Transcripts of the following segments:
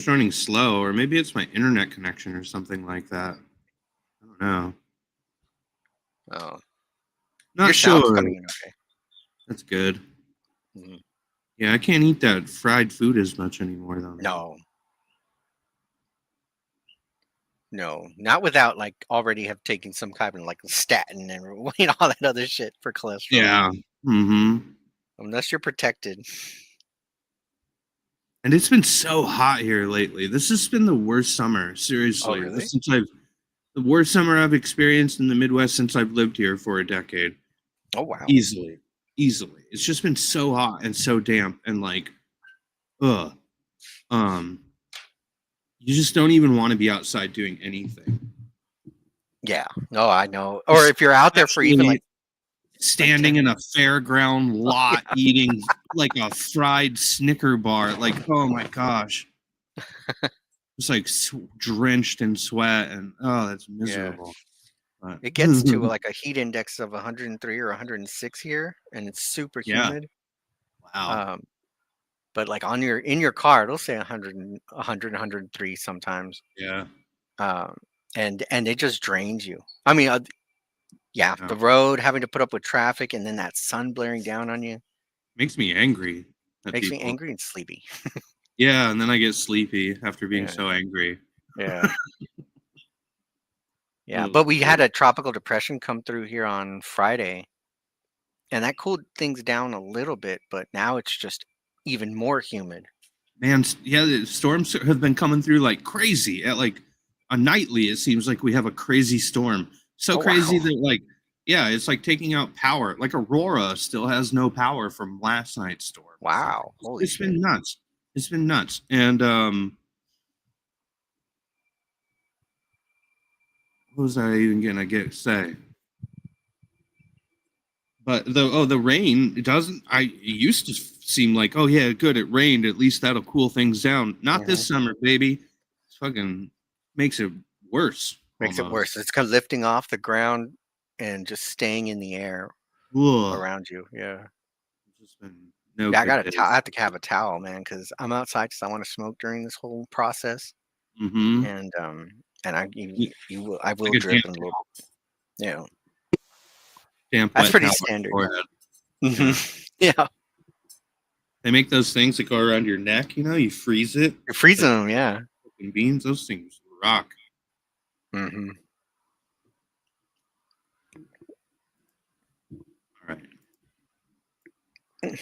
It's running slow, or maybe it's my internet connection or something like that. I don't know. Oh, Not your sound's sure. coming in okay. That's good. Mhm. Yeah, I can't eat that fried food as much anymore, though, man. No, not without like already have taken some kind of like statin and all that other shit for cholesterol. Yeah. Mm-hmm. Unless you're protected. And it's been so hot here lately. This has been the worst summer, Oh, seriously. really? The worst summer I've experienced in the Midwest since I've lived here for a decade. Oh, wow. Easily. Easily. It's just been so hot and so damp and like, ugh. Um, you just don't even want to be outside doing anything. Yeah. No, I know. Or if you're out there for even Especially like standing 10 in a fairground lot yeah. eating like a fried Snicker bar. Like, oh my gosh. Just like drenched in sweat and oh, that's Yeah. miserable. But It gets to like a heat index of 103 or 106 here, and it's super yeah, humid. wow. Um, but like in your car, it'll say 100, 100, 103 sometimes. Yeah. Um, and it just drains you. I mean, yeah, Yeah. the road, having to put up with traffic, and then that sun blaring down on you Makes me angry at makes me people. angry and sleepy. Yeah, and then I get sleepy after being Yeah, so angry. yeah, yeah. Oh, But we boy. had a tropical depression come through here on Friday, and that cooled things down a little bit. But now it's just even more humid. Man, yeah, the storms have been coming through like crazy. At like a nightly, it seems like we have a crazy storm. So Oh crazy wow, that like, yeah, it's like taking out power. Like Aurora still has no power from last night's storm. So wow, holy it's shit. been nuts. It's been nuts. And what was I even gonna get say? But the rain, it doesn't. It used to seem like, oh yeah, good, it rained. At least that'll cool things down. Not Hmm. this summer, baby. It's fucking makes it worse Makes it almost. worse. It's kind of lifting off the ground and just staying in the air Ugh. around you. Yeah. It's just been no Yeah, I good got a towel. I days. have to have a towel, man, because I'm outside because I want to smoke during this whole process, Mm-hmm. and I It's will like a drip and a little, you know, damp, that's wet pretty towel on your standard. forehead. Hmm. Yeah. Yeah, They make those things that go around your neck. You know, you freeze it. you're It's freezing like them. Yeah. fucking beans. Those things rock. Hmm. All right.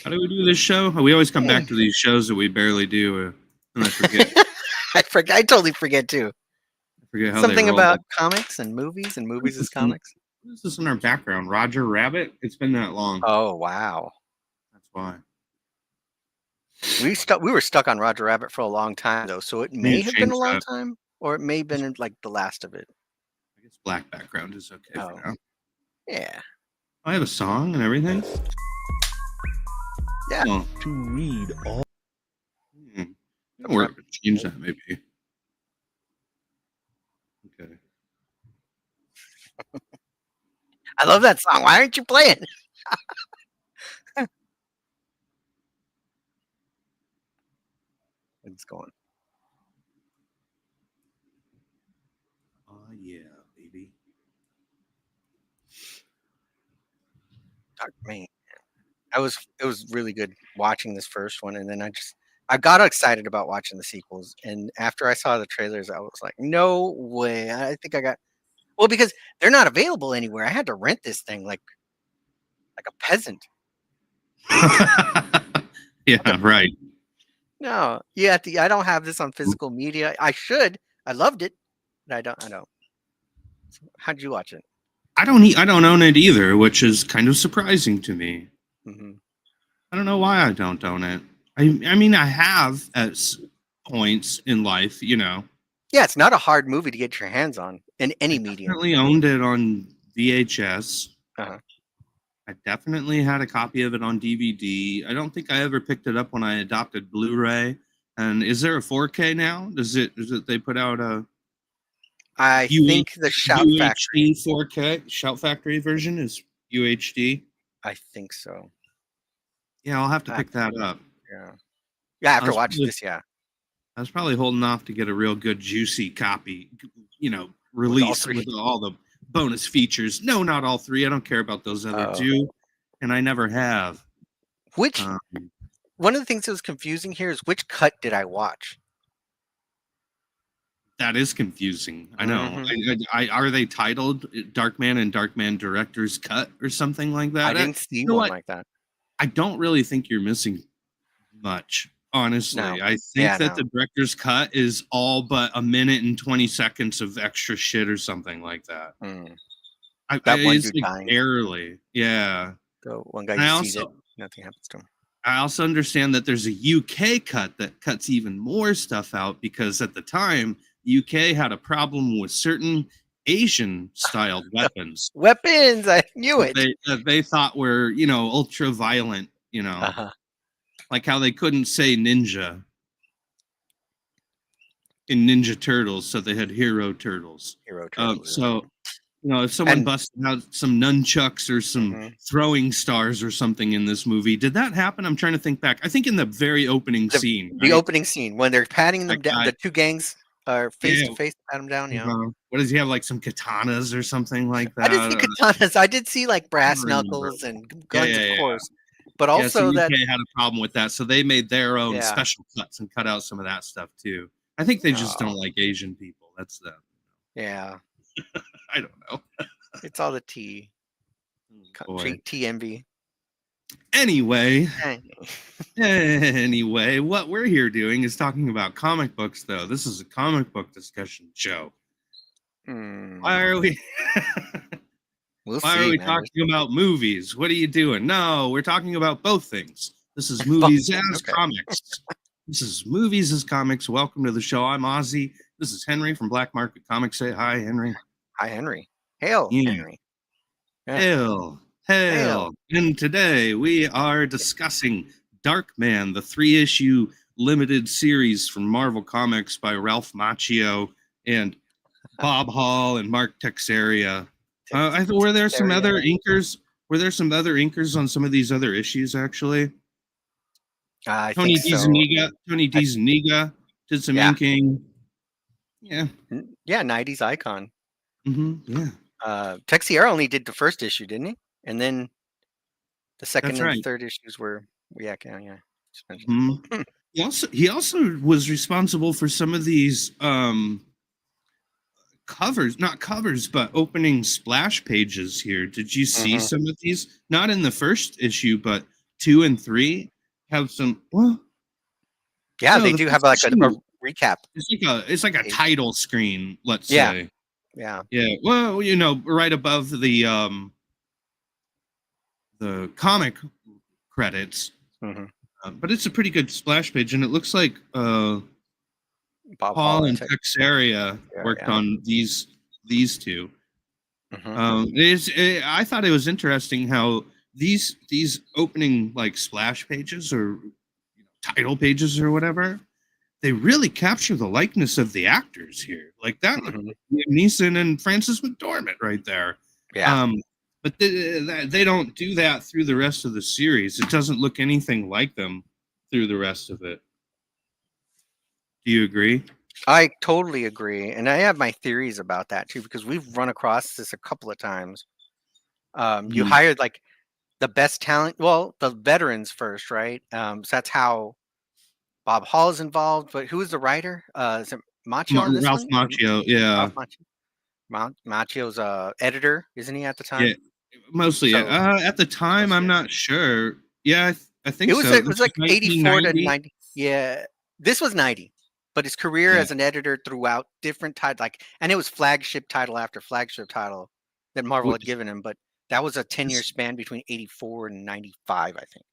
How do we do this show? We always come back to these shows that we barely do, and I forget. I forget. I totally forget too. I forget how they Something roll. about comics and What is movies as this in, comics. what is this in our background? Roger Rabbit? It's been that long. Oh wow. That's why. We were stuck on Roger Rabbit for a long time though, so it We need may to have been change a long that. time, or it may have been like the last of it. I guess black background is okay for Oh now. yeah, I have a song and everything. yeah. Oh, To read all or change that maybe. Okay. I love that song. Why aren't you playing? It's going. Oh yeah, baby. Darkman. It was really good watching this first one, and then I got excited about watching the sequels, and after I saw the trailers, I was like, no way. I think I got well because they're not available anywhere. I had to rent this thing like a peasant. Yeah, right. No, yeah, I don't have this on physical media. I should. I loved it, but I don't. I don't. How did you watch it? I don't own it either, which is kind of surprising to me. Hmm. I don't know why I don't own it. I mean I have at points in life, you know. Yeah, it's not a hard movie to get your hands on in I any medium. definitely owned it on VHS. Uh-huh. I definitely had a copy of it on DVD. I don't think I ever picked it up when I adopted Blu-ray. And is there a 4K now? Is it they put out a I think the Shout Factory. UHD 4K? Shout Factory version is UHD. I think so. Yeah, I'll have to I have pick to that look. up. Yeah. Yeah, I after was watching probably, this, yeah. I was probably holding off to get a real good juicy copy, With all release three. with all the bonus features. No, not all three. I don't care about those other two, and I never have. Which one of the things that was confusing here is which cut did I watch? That is confusing. I know. Mhm. Are they titled Darkman and Darkman Director's Cut or something like that? I didn't see You know one what? like that. I don't really think you're missing much, No. honestly. I think Yeah, that no. the director's cut is all but a minute and 20 seconds of extra shit or something like that. Mm. That one It's dude like dying. barely. Yeah. The one guy And you see that nothing happens to him. I also understand that there's a UK cut that cuts even more stuff out because at the time, UK had a problem with certain Asian styled weapons Weapons! I knew it. that they thought were, ultra violent, Uh-huh. like how they couldn't say ninja in Ninja Turtles, so they had Hero Turtles. Hero Turtles. So if someone And busted out some nunchucks or some throwing stars or something in this movie, did that happen? I'm trying to think back. I think in the very opening scene, the right? opening scene when they're patting them That down, guy, the two gangs are face yeah. to face, pat them down. Yeah. What does he have? Like some katanas or something like I didn't that? see katanas. I did see like I brass don't remember. knuckles and Yeah, guns, yeah, of yeah. course. But Yeah, so also that, UK had a problem with that, so they made their own yeah. special cuts and cut out some of that stuff too. I think they just don't Oh, like Asian people. That's them. yeah. I don't know. It's all the tea. Boy. Tea envy. Anyway, Eh. what we're here doing is talking about comic books, though. This is a comic book discussion show. Why are we? We'll Why are see, we man. talking about movies? What are you doing? No, we're talking about both things. This is movies as Okay. comics. This is movies as comics. Welcome to the show. I'm Ozzy. This is Henry from Black Market Comics. Say hi, Henry. Hi, Henry. Hail, Yeah. Henry. Yeah. Hail. Hail. And today we are discussing Darkman, the 3-issue limited series from Marvel Comics by Ralph Macchio and Bob Hall and Mark Texeira. Were there some other inkers? Were there some other inkers on some of these other issues? Actually, I Tony think so. DiZuniga did some Yeah. inking. Yeah, Yeah, 90s icon. yeah, Texiera only did the first issue, didn't he? And then the second that's and right. third issues were yeah. Just mentioned Mhm. He also was responsible for some of these covers, not covers, but opening splash pages here. Did you see some of these? Not in the first issue, but 2 and 3 have some. Well, Yeah, no, they the do have first like a issue, recap. it's like a page. title screen, let's Yeah. say. Yeah. Yeah. Well, right above the comic credits. But it's a pretty good splash page, and it looks like Bob Paul and Texeria worked yeah. on these two. Mhm. I thought it was interesting how these opening like splash pages or title pages or whatever, they really capture the likeness of the actors here. Like that looked like Liam Neeson and Francis McDormand right there. Yeah. But they don't do that through the rest of the series. It doesn't look anything like them through the rest of it. Do you agree? I totally agree, and I have my theories about that too because we've run across this a couple of times. You hired like the best talent, well, the veterans first, right? So that's how Bob Hall is involved. But who is the writer? Is it Macchio on this Ralph one? Macchio, yeah. Ralph Macchio. Macchio's editor, isn't he at the Yeah, time? mostly. So At the time, I'm not sure. Yeah, I think it was so. it This was was like 84 to 1990. 90. Yeah, this was 90. But his career Yeah. as an editor throughout different titles, and it was flagship title after flagship title that Marvel had given him. But that was a 10-year span between 84 and 95, I think.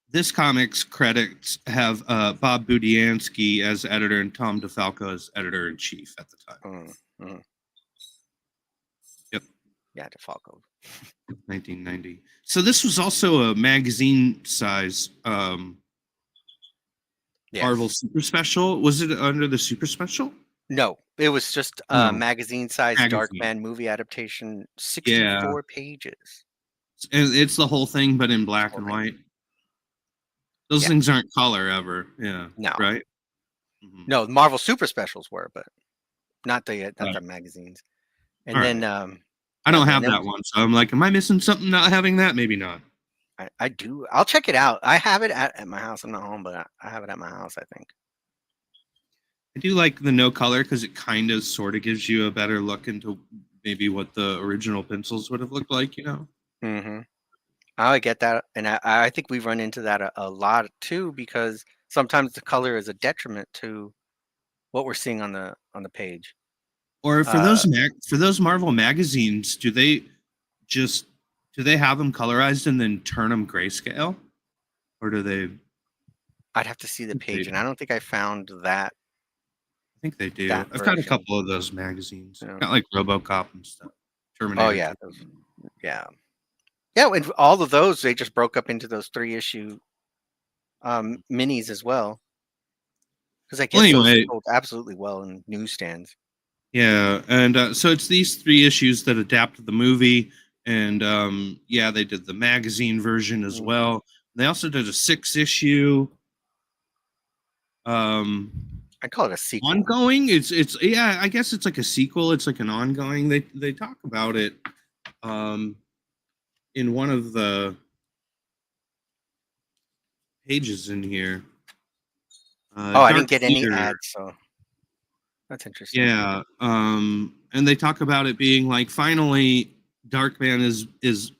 This comics credits have Bob Budiansky as editor and Tom DeFalco as editor in chief at the time. Yep. Yeah, DeFalco. 1990. So this was also a magazine size Marvel Super Special. Was it under the Super Special? No, it was just a magazine-sized Darkman movie adaptation, 64 pages. And it's the whole thing, but in black and white. Those things aren't color ever. Yeah. No. Right. Mhm. No, Marvel Super Specials were, but not the Right. magazines. All And then right. I yeah, don't and have then that one, so I'm like, am I missing something not having that? Maybe not. I do. I'll check it out. I have it at my house. I'm not home, but I have it at my house, I think. I do like the no color because it kind of sort of gives you a better look into maybe what the original pencils would have looked like, you know? Hmm. I get that, and I think we run into that a lot too, because sometimes the color is a detriment to what we're seeing on the page. Or for Uh, those Marvel magazines, just do they have them colorized and then turn them grayscale, or do they? I'd have to see the They page, and I don't think I found that I think they do. that I've got a version. couple of those magazines. You know? Got like RoboCop and stuff, Oh Terminator yeah, 2. yeah, yeah. And all of those they just broke up into those 3 issue minis as well, because I Well, guess those anyway, sold absolutely well in newsstands. yeah, and so it's these 3 issues that adapted the movie, and yeah, they did the magazine version as Mm. well. They also did a 6 issue um I call it a sequel. ongoing. It's yeah, I guess it's like a sequel. It's like an ongoing. They talk about it um in one of the pages in here. Oh, I Dark didn't get any Theater. ads, so that's interesting. Yeah, and they talk about it being like finally Darkman is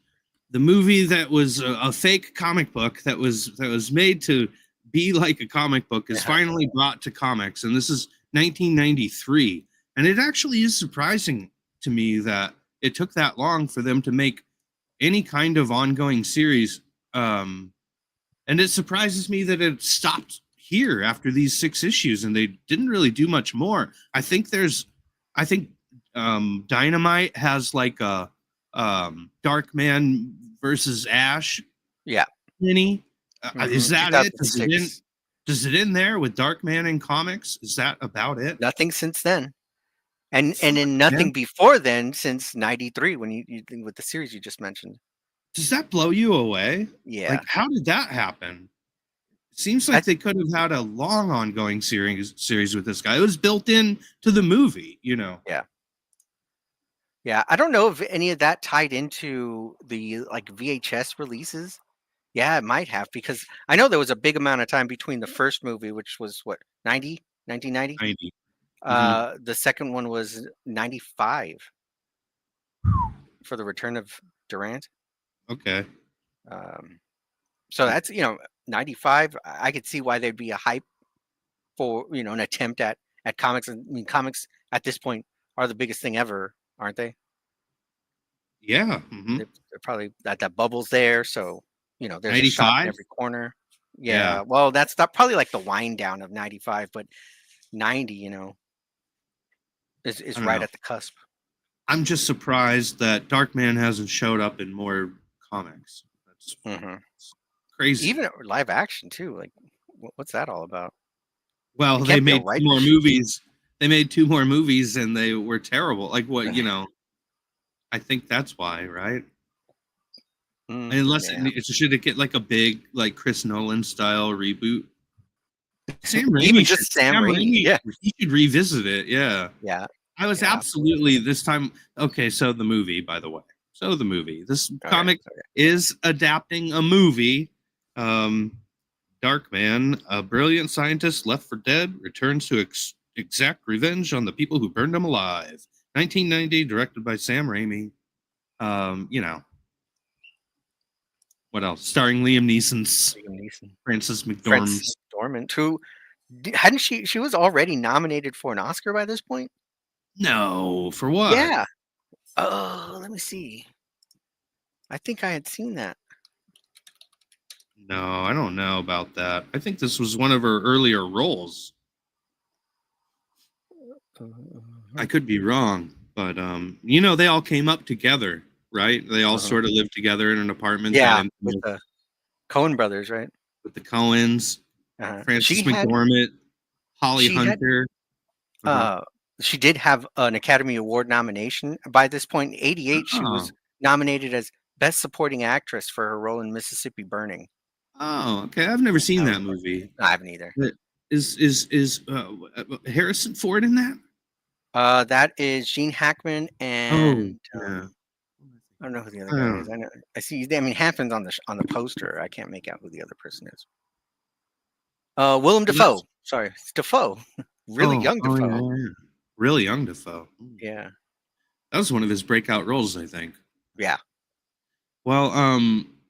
the movie that was a fake comic book that was made to be like a comic book is Yeah, finally brought to comics, and this is 1993, and it actually is surprising to me that it took that long for them to make any kind of ongoing series. And it surprises me that it stopped here after these 6 issues and they didn't really do much more. I think Dynamite has like a Darkman versus Ash yeah. mini. Hmm. Is that it? 2006. Does it end there with Darkman in comics? Is that about it? Nothing since then, and Fuck, then man. nothing before then since '93 when you with the series you just mentioned. Does that blow you away? Yeah, Like, how did that happen? Seems I like they could have had a long ongoing series with this guy. It was built in to the movie, you know. yeah. Yeah, I don't know if any of that tied into the like VHS releases. Yeah, it might have because I know there was a big amount of time between the first movie, which was what, 90, 1990. 90. Hmm. The second one was 95 for the Return of Durant. Okay. Um, so that's 95. I could see why there'd be a hype for an attempt at comics. I mean, comics at this point are the biggest thing ever, aren't they? Yeah. Hmm. They're probably that bubble's there, so there's a shop in 95. every corner. Yeah. Yeah, well, that's not probably like the wind down of 95, but 90, I is don't right know. at the cusp. I'm just surprised that Darkman hasn't showed up in more comics. That's Hmm. crazy. Even live action too. Like, what's that all about? Well, It they can't be a made two rights more issue. movies. They made two more movies and they were terrible. Like what, you know, I think that's why, right? Unless Yeah. it should get like a big, like Chris Nolan style reboot. Sam Even Raimi should. just Sam Sam Raimi. Raimi. Yeah. He should revisit it. Yeah, Yeah. I was Yeah. absolutely this time. Okay, so the movie, by the way. So the movie. This Okay. comic is adapting a movie. Um, Darkman, a brilliant scientist left for dead, returns to exact revenge on the people who burned him alive. 1990, directed by Sam Raimi. You know what else? Starring Liam Neeson's Liam Neeson. Frances Frances McDormand's. McDormand, who hadn't she was already nominated for an Oscar by this point? No, for what? Yeah. Oh, let me see. I think I had seen that. No, I don't know about that. I think this was one of her earlier roles. I could be wrong, but you know, they all came up together, right? They all Uh-huh. sort of lived together in an apartment that Yeah, with infamous the Coen brothers, right? with the Coens, Uh-huh. Frances McDormand, Holly She had Hunter. Uh-huh. uh she did have an Academy Award nomination. By this point, in '88, she Oh, was nominated as Best Supporting Actress for her role in Mississippi Burning. oh, okay. I've never seen That was that quite movie. I haven't either. Is Harrison Ford in that? That is Gene Hackman Oh, and yeah. I don't know who the other guy is. I know I see. I mean, Hackman's on the poster. I can't make out who the other person is. Willem Dafoe. Sorry, it's Dafoe. Really young Oh, Dafoe. yeah. Really young Defoe. Yeah. That was one of his breakout roles, I think. Yeah. Well,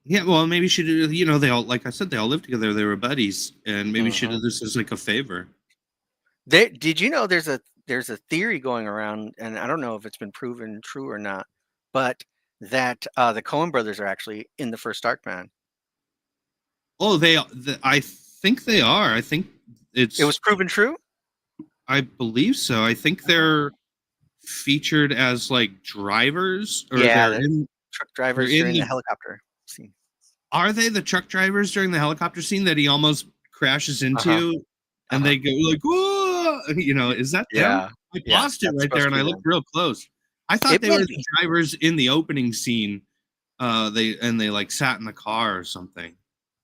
yeah. Well, maybe she did. You know, they all, like I said, they all lived together. They were buddies, and maybe she did this as like a favor. Did you know there's a theory going around, and I don't know if it's been proven true or not, but that the Coen brothers are actually in the first Darkman. Oh, I think they are. I think It was proven true. I believe so. I think they're featured as like drivers, or Yeah, they're the in. truck They're drivers in during the the. helicopter scene. Are they the truck drivers during the helicopter scene that he almost crashes Uh huh. into, Uh and huh. they go like, "Whoa!" You know, is that them? Yeah. I Yeah. paused it That's right there, supposed and to I be looked them. real close. I thought It they were may the be. drivers in the opening scene. They like sat in the car or something.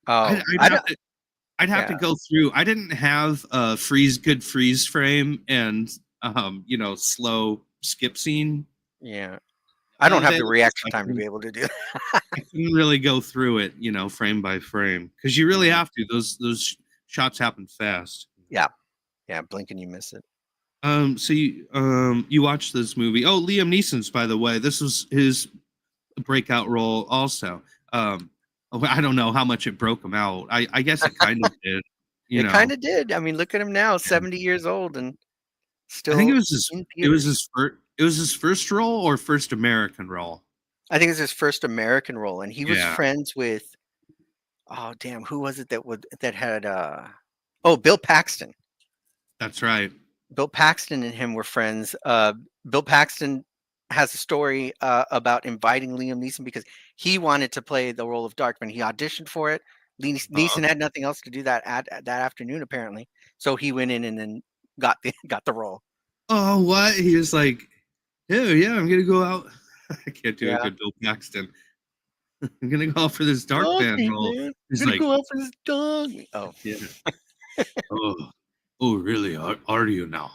Oh, I'd I have don't. to. I'd have to Yeah. go through. I didn't have a good freeze frame and slow skip scene. Yeah. I don't have They the reaction time to be able to do that. I couldn't really go through it, frame by frame, because you really Mhm. have to. Those shots happen fast. Yeah. Yeah. Blink and you miss it. So you watched this movie? Oh, Liam Neeson's, by the way. This was his breakout role, also. I don't know how much it broke him out. I guess it kind of did. You It know, kind of did. I mean, look at him now, 70 years old and I think still in theaters. it was his first role or first American role. I think it's his first American role, and he was Yeah, friends with oh damn, who was it that had oh, Bill Paxton. that's right. Bill Paxton and him were friends. Bill Paxton has a story about inviting Liam Neeson because he wanted to play the role of Darkman. He auditioned for it. Uh, Neeson had nothing else to do that afternoon, apparently. So he went in and then got the role. oh, what? He was like, yeah, I'm gonna go out. I can't do a Yeah. good Bill Paxton. I'm gonna go out for this Dog Darkman meat, role. man. He's I'm gonna like, go out for this dog meat. Oh, yeah. Oh, oh, really? Are you now?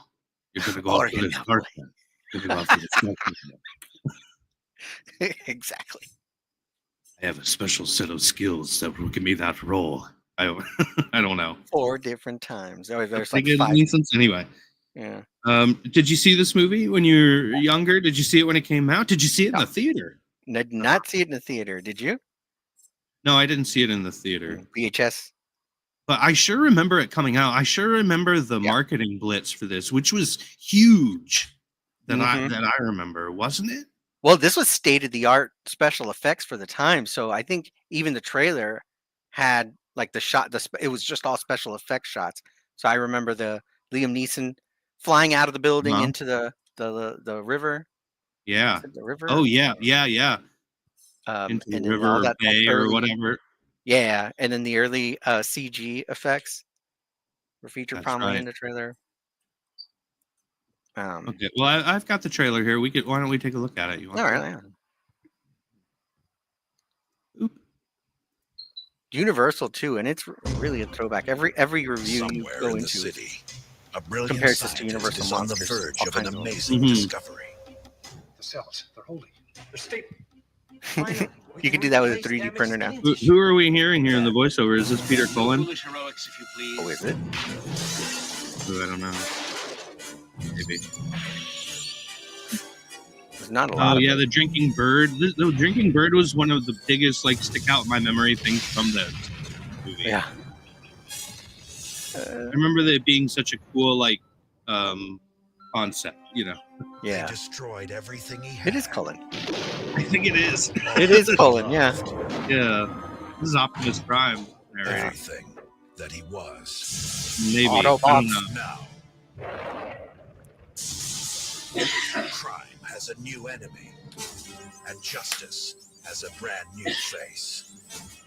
You're gonna go are out for you this now, boy? Darkman. You're gonna go out for this Darkman. Exactly. I have a special set of skills that will give me that role. I I don't know. 4 different times. Oh, there's like Pretty good 5. nuisance. Anyway, Yeah. did you see this movie when you were younger? Did you see it when it came out? Did you see it in No, the theater? did not see it in the theater. Did you? No, I didn't see it in the theater. VHS. But I sure remember it coming out. I sure remember the Yeah. marketing blitz for this, which was huge. Mhm. That I remember, wasn't it? Well, this was state of the art special effects for the time. So I think even the trailer had like it was just all special effects shots. So I remember the Liam Neeson flying out of the building Huh? into the river. Yeah. Is it the river? Oh yeah, yeah. Into the And then all river or that like bay or early, whatever. yeah, and then the early CG effects were featured That's prominently right. in the trailer. Okay. Well, I've got the trailer here. Why don't we take a look at it? You want All to? right, yeah. Oop. Universal too, and it's really a throwback. Every review you Somewhere go in the into city, a brilliant compares this to scientist Universal is on the Monsters. verge All of an kinds of amazing Mhm. discovery. The cells, they're holding. They're stable. You can do that with a 3D printer now. Who are we hearing here in the voiceover? Is this Peter Cullen? Foolish heroics, if you please. Oh, is it? Ooh, I don't know. Maybe. There's not a lot. Oh of yeah, it. the drinking bird. The drinking bird was one of the biggest, like, stick out in my memory things from the movie. Yeah. I remember that being such a cool, like, concept. They Yeah. destroyed everything he had. It is Cullen. I think it is. It is Cullen. Yeah. Yeah. This is Optimus Prime. Narrator. Everything that he was. Maybe. I Autobots. don't know. Now, crime has a new enemy, and justice has a brand new face.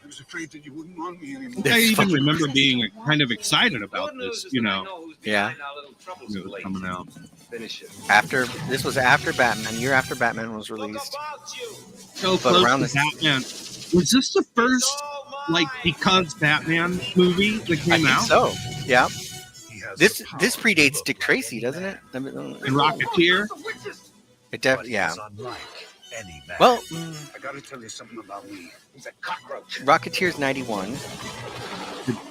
I was afraid that you wouldn't want me anymore. I think I even remember being kind of excited about this. Yeah. When it was coming out. This was after Batman. Year after Batman was released. So But close around to this- Batman. Was this the first, like, because Batman movie that I came think out? so. Yeah. has This the this power to predates look Dick like Tracy, any doesn't man, it? I mean, And Rocketeer. it but yeah. he's unlike any man. Well, I gotta tell you something about me. He's a cockroach. Rocketeer's 91.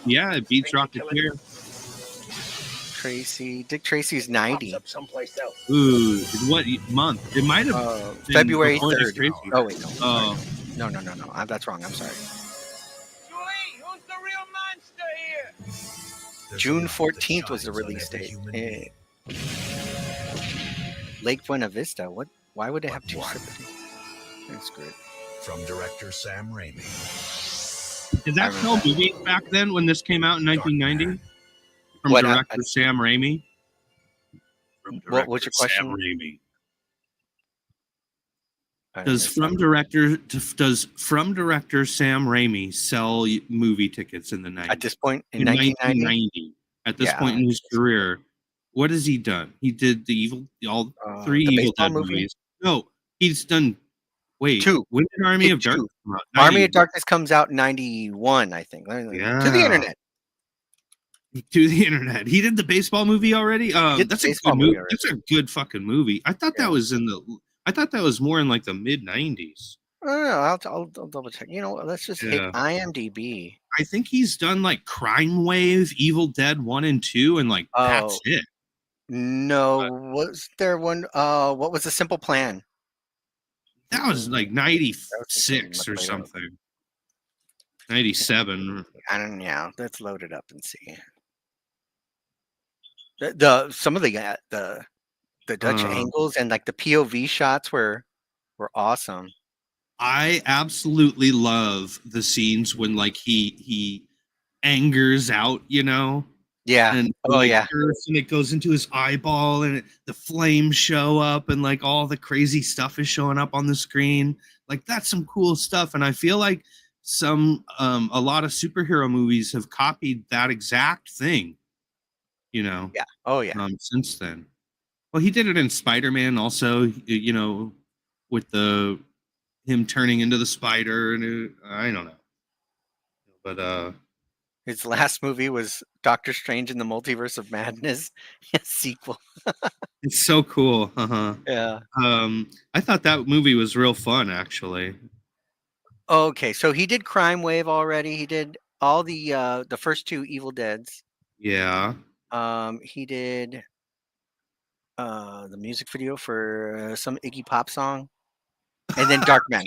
Yeah, it beats Think you kill Rocketeer. Dick Tracy's 90. Pops up someplace else. Ooh, what month? It might have been February before Dick 3rd. Tracy. Oh wait, no. Oh, No. That's wrong. I'm sorry. Who's the real monster here? There's June a light that 14th was the shines on release every date. human Eh, being. Lake Buena Vista. What? Why would they have But two one. separate? That's good. From director Sam Raimi. did I that sell remember. movies back then when this came out in 1990? From What, director Sam Raimi. From What was your Sam question? Raimi. I Does missed from that. director Sam Raimi sell movie tickets in the 90s? At this point in In 1990? 1990, at this Yeah, point in his career, what has he done? He did all three the Evil baseball Dead movie? movies. No, he's done. Wait, Two. when did Army Did of Darkness two. come out? Army 90. of Darkness comes out in 91, I think. To the Yeah. internet. To the internet. He did the baseball movie already. Did the That's a baseball good movie movie. already. That's a good fucking movie. I thought Yeah. that was I thought that was more in like the mid 90s. I don't know. I'll double check. You know what? Let's just hit Yeah. IMDb. I think he's done like Crime Wave, Evil Dead 1 and 2, and like that's it. No, was there one? What was the simple plan? That was like That was 96 much or later. something. 97. I don't know. Yeah, let's load it up and see. Some of the Dutch angles and like the POV shots were awesome. I absolutely love the scenes when like he angers out, you know, Yeah. and Oh like yeah. earth, and it goes into his eyeball, and the flames show up, and like all the crazy stuff is showing up on the screen. Like that's some cool stuff, and I feel like a lot of superhero movies have copied that exact thing, you know. Yeah. Oh yeah. Since then. Well, he did it in Spider-Man also, you know, with him turning into the spider, and I don't know. But His last movie was Doctor Strange in the Multiverse of Madness, sequel. it's so cool. Uh-huh. Yeah. I thought that movie was real fun actually. Okay, so he did Crime Wave already. He did all the first two Evil Deads. Yeah. He did the music video for some Iggy Pop song, and then Darkman.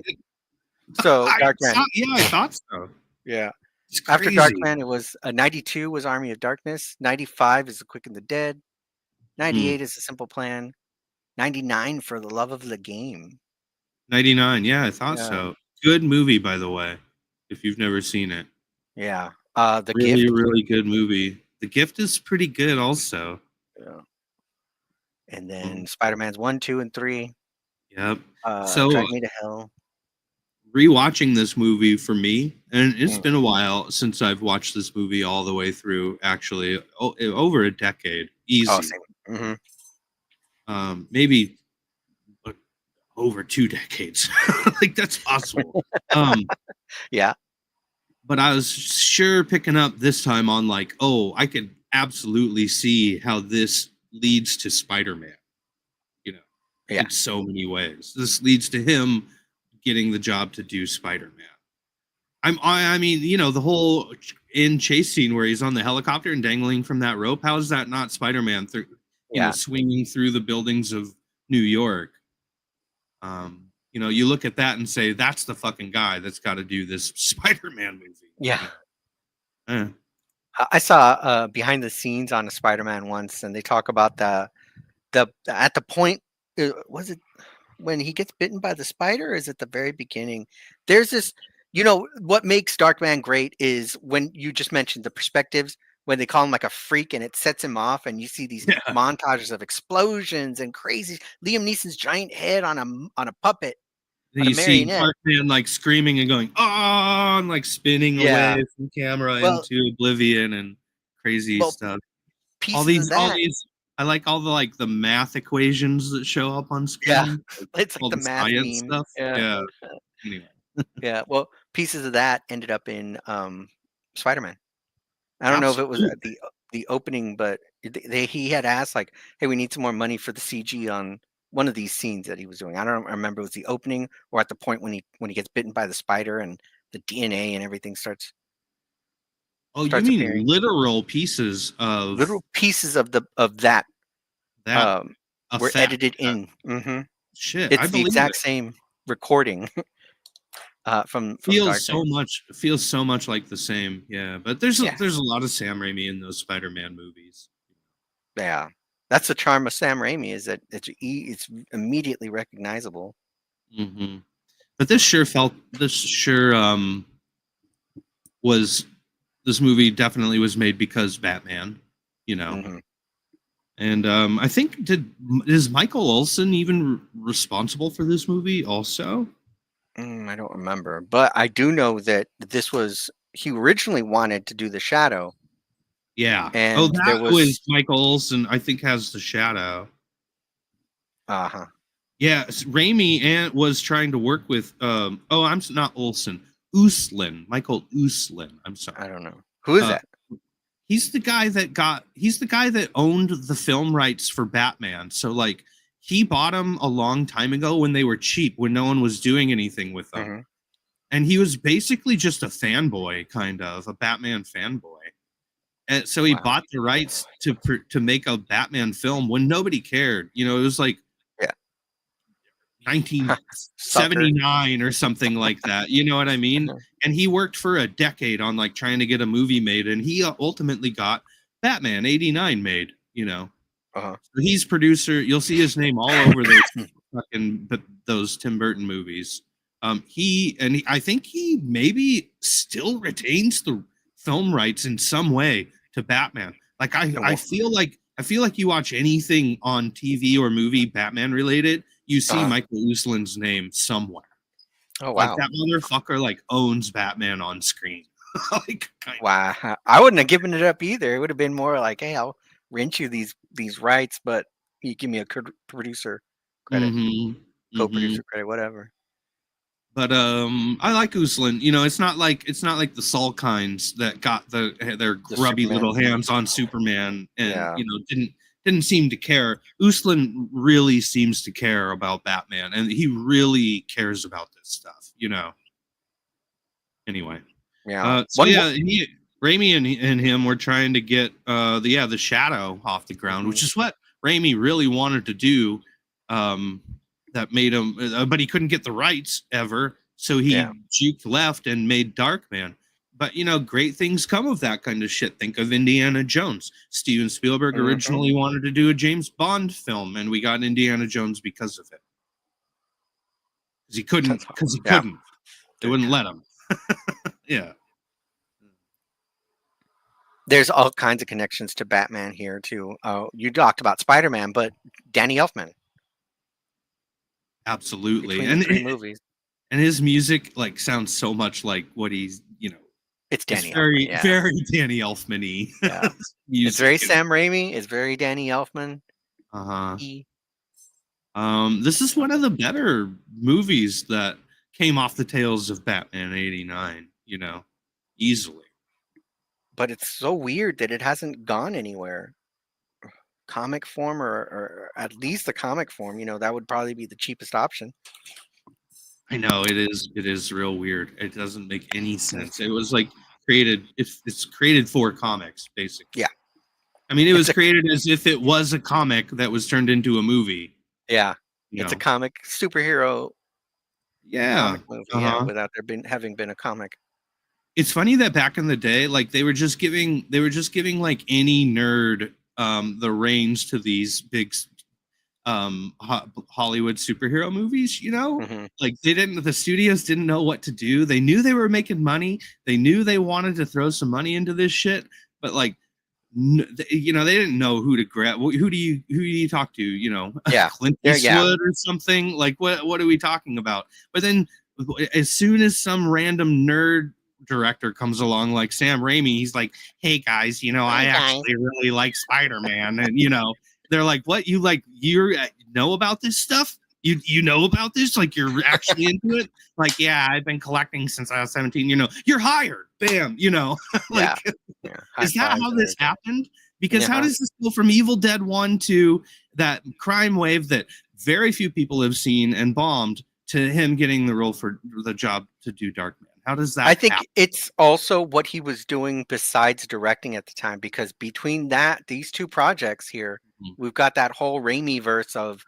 So Darkman. I thought so. Yeah. It's After crazy. Darkman, it was 92 was Army of Darkness. 95 is The Quick and the Dead. 98 is The Simple Plan. 99 For the Love of the Game. 99. Yeah, I thought Yeah. so. Good movie, by the way, if you've never seen it. Yeah. The Really, Gift. really good movie. The Gift is pretty good also. Yeah. And then Spider-Man's 1, 2, and 3. Yep. Drag Me to Hell. Rewatching this movie for me, and it's been a while since I've watched this movie all the way through, actually, over a decade. Easy. Oh, same. Mm-hmm. Maybe over 2 decades. Like that's possible. Yeah. But I was sure picking up this time on like, oh, I could absolutely see how this leads to Spider-Man, you know, in so many ways. This leads to him getting the job to do Spider-Man. I mean, you know, the whole chase scene where he's on the helicopter and dangling from that rope. How is that not Spider-Man swinging through the buildings of New York? You know, you look at that and say, that's the fucking guy that's got to do this Spider-Man movie. Yeah. I saw behind the scenes on a Spider-Man once, and they talk about the at the point, was it when he gets bitten by the spider, or is it the very beginning? There's this, you know, what makes Darkman great is when you just mentioned the perspectives, when they call him like a freak and it sets him off, and you see these montages of explosions and crazy Liam Neeson's giant head on a puppet. You see Darkman like screaming and going, oh, and like spinning away from camera into oblivion and crazy stuff. All these, I like all the math equations that show up on screen. Yeah, it's like all the math meme stuff. Yeah. Anyway. Yeah. Well, pieces of that ended up in Spider-Man. I don't know if it was the opening, but he had asked like, "Hey, we need some more money for the CG on one of these scenes that he was doing." I don't remember it was the opening or at the point when he gets bitten by the spider and the DNA and everything starts Oh, you starts mean appearing. literal pieces of Little pieces of that that were effect? edited in. Hmm. Shit, I It's the believe it. exact same recording from Darkman. Feels so much like the same. Yeah, but Yeah, there's a lot of Sam Raimi in those Spider-Man movies. yeah. That's the charm of Sam Raimi is that it's immediately recognizable. Hmm. But this sure was this movie definitely was made because Batman, you know. Hmm. And I think is Michael Olsen even responsible for this movie also? I don't remember, but I do know that he originally wanted to do The Shadow, Yeah. Oh, and there that was was Michael Olsen. I think has the Shadow. uh-huh. Yeah, Raimi and was trying to work with. Oh, not Olsen. Uslin, Michael Uslin. I'm sorry. I don't know. Who is Uh, that? he's the guy that owned the film rights for Batman. So like he bought them a long time ago when they were cheap, when no one was doing anything with them. Hmm. And he was basically just a fanboy, kind of a Batman fanboy. And so he Wow. bought the rights to make a Batman film when nobody cared. You know, it was like Yeah. Sucker. 1979 or something like that. You know what I mean? Uh-huh. And he worked for a decade on like trying to get a movie made, and he ultimately got Batman '89 made. You know, Uh-huh. so he's producer. You'll see his name all over those Tim Burton movies. I think he maybe still retains the film rights in some way to Batman. Like I feel like you watch anything on TV or movie Batman related, you see Uh-huh. Michael Uslan's name somewhere. Oh Like wow. that motherfucker like owns Batman on screen. Like kind of. Wow. I wouldn't have given it up either. It would have been more like, hey, I'll rent you these rights, but you give me a producer credit, Mm-hmm. Mm-hmm. co-producer credit, whatever. But I like Uslan. You know, it's not like the Salkinds that got their The grubby Superman. little hands on Superman and Yeah. didn't seem to care. Uslan really seems to care about Batman, and he really cares about this stuff. You know. Anyway, Yeah. so yeah, Raimi and him were trying to get the Shadow off the ground, which is what Raimi really wanted to do. That made him, but he couldn't get the rights ever, so he juked left and made Darkman. But you know, great things come of that kind of shit. Think of Indiana Jones. Steven Spielberg originally wanted to do a James Bond film, and we got Indiana Jones because of it. Because he couldn't. They wouldn't let him. Yeah. There's all kinds of connections to Batman here too. You talked about Spider-Man, but Danny Elfman. Absolutely. Between the three movies. And his music like sounds so much like what he's, you know. It's Danny very, Elfman, yeah. very Danny Elfman-y. Yeah. It's very Sam Raimi. It's very Danny Elfman. Uh-huh. This is one of the better movies that came off the tails of Batman '89, you know, easily. But it's so weird that it hasn't gone anywhere. Comic form or at least the comic form, you know, that would probably be the cheapest option. I know it is real weird. It doesn't make any sense. It was like created it's created for comics, basically. Yeah. I mean, it was created as if it was a comic that was turned into a movie. Yeah. It's a comic superhero comic movie, without having been a comic. It's funny that back in the day, like they were just giving like any nerd the reins to these big Hollywood superhero movies, you know? Like the studios didn't know what to do. They knew they were making money. They knew they wanted to throw some money into this shit, but like you know, they didn't know who to grab. Who do you talk to? You know, Clint Eastwood or something. Like what are we talking about? But then as soon as some random nerd director comes along like Sam Raimi, he's like, hey guys, you know, I actually really like Spider-Man. And you know, they're like, what, you know about this stuff? You know about this? Like you're actually into it? Like, yeah, I've been collecting since I was 17, you know, you're hired. Bam, you know. Like is that how this happened? Because how Yeah. does this go from Evil Dead 1 to that crime wave that very few people have seen and bombed to him getting the role for the job to do Darkman? How does that I think happen? it's also what he was doing besides directing at the time, because between these two projects here, Mhm. we've got that whole Raimi verse of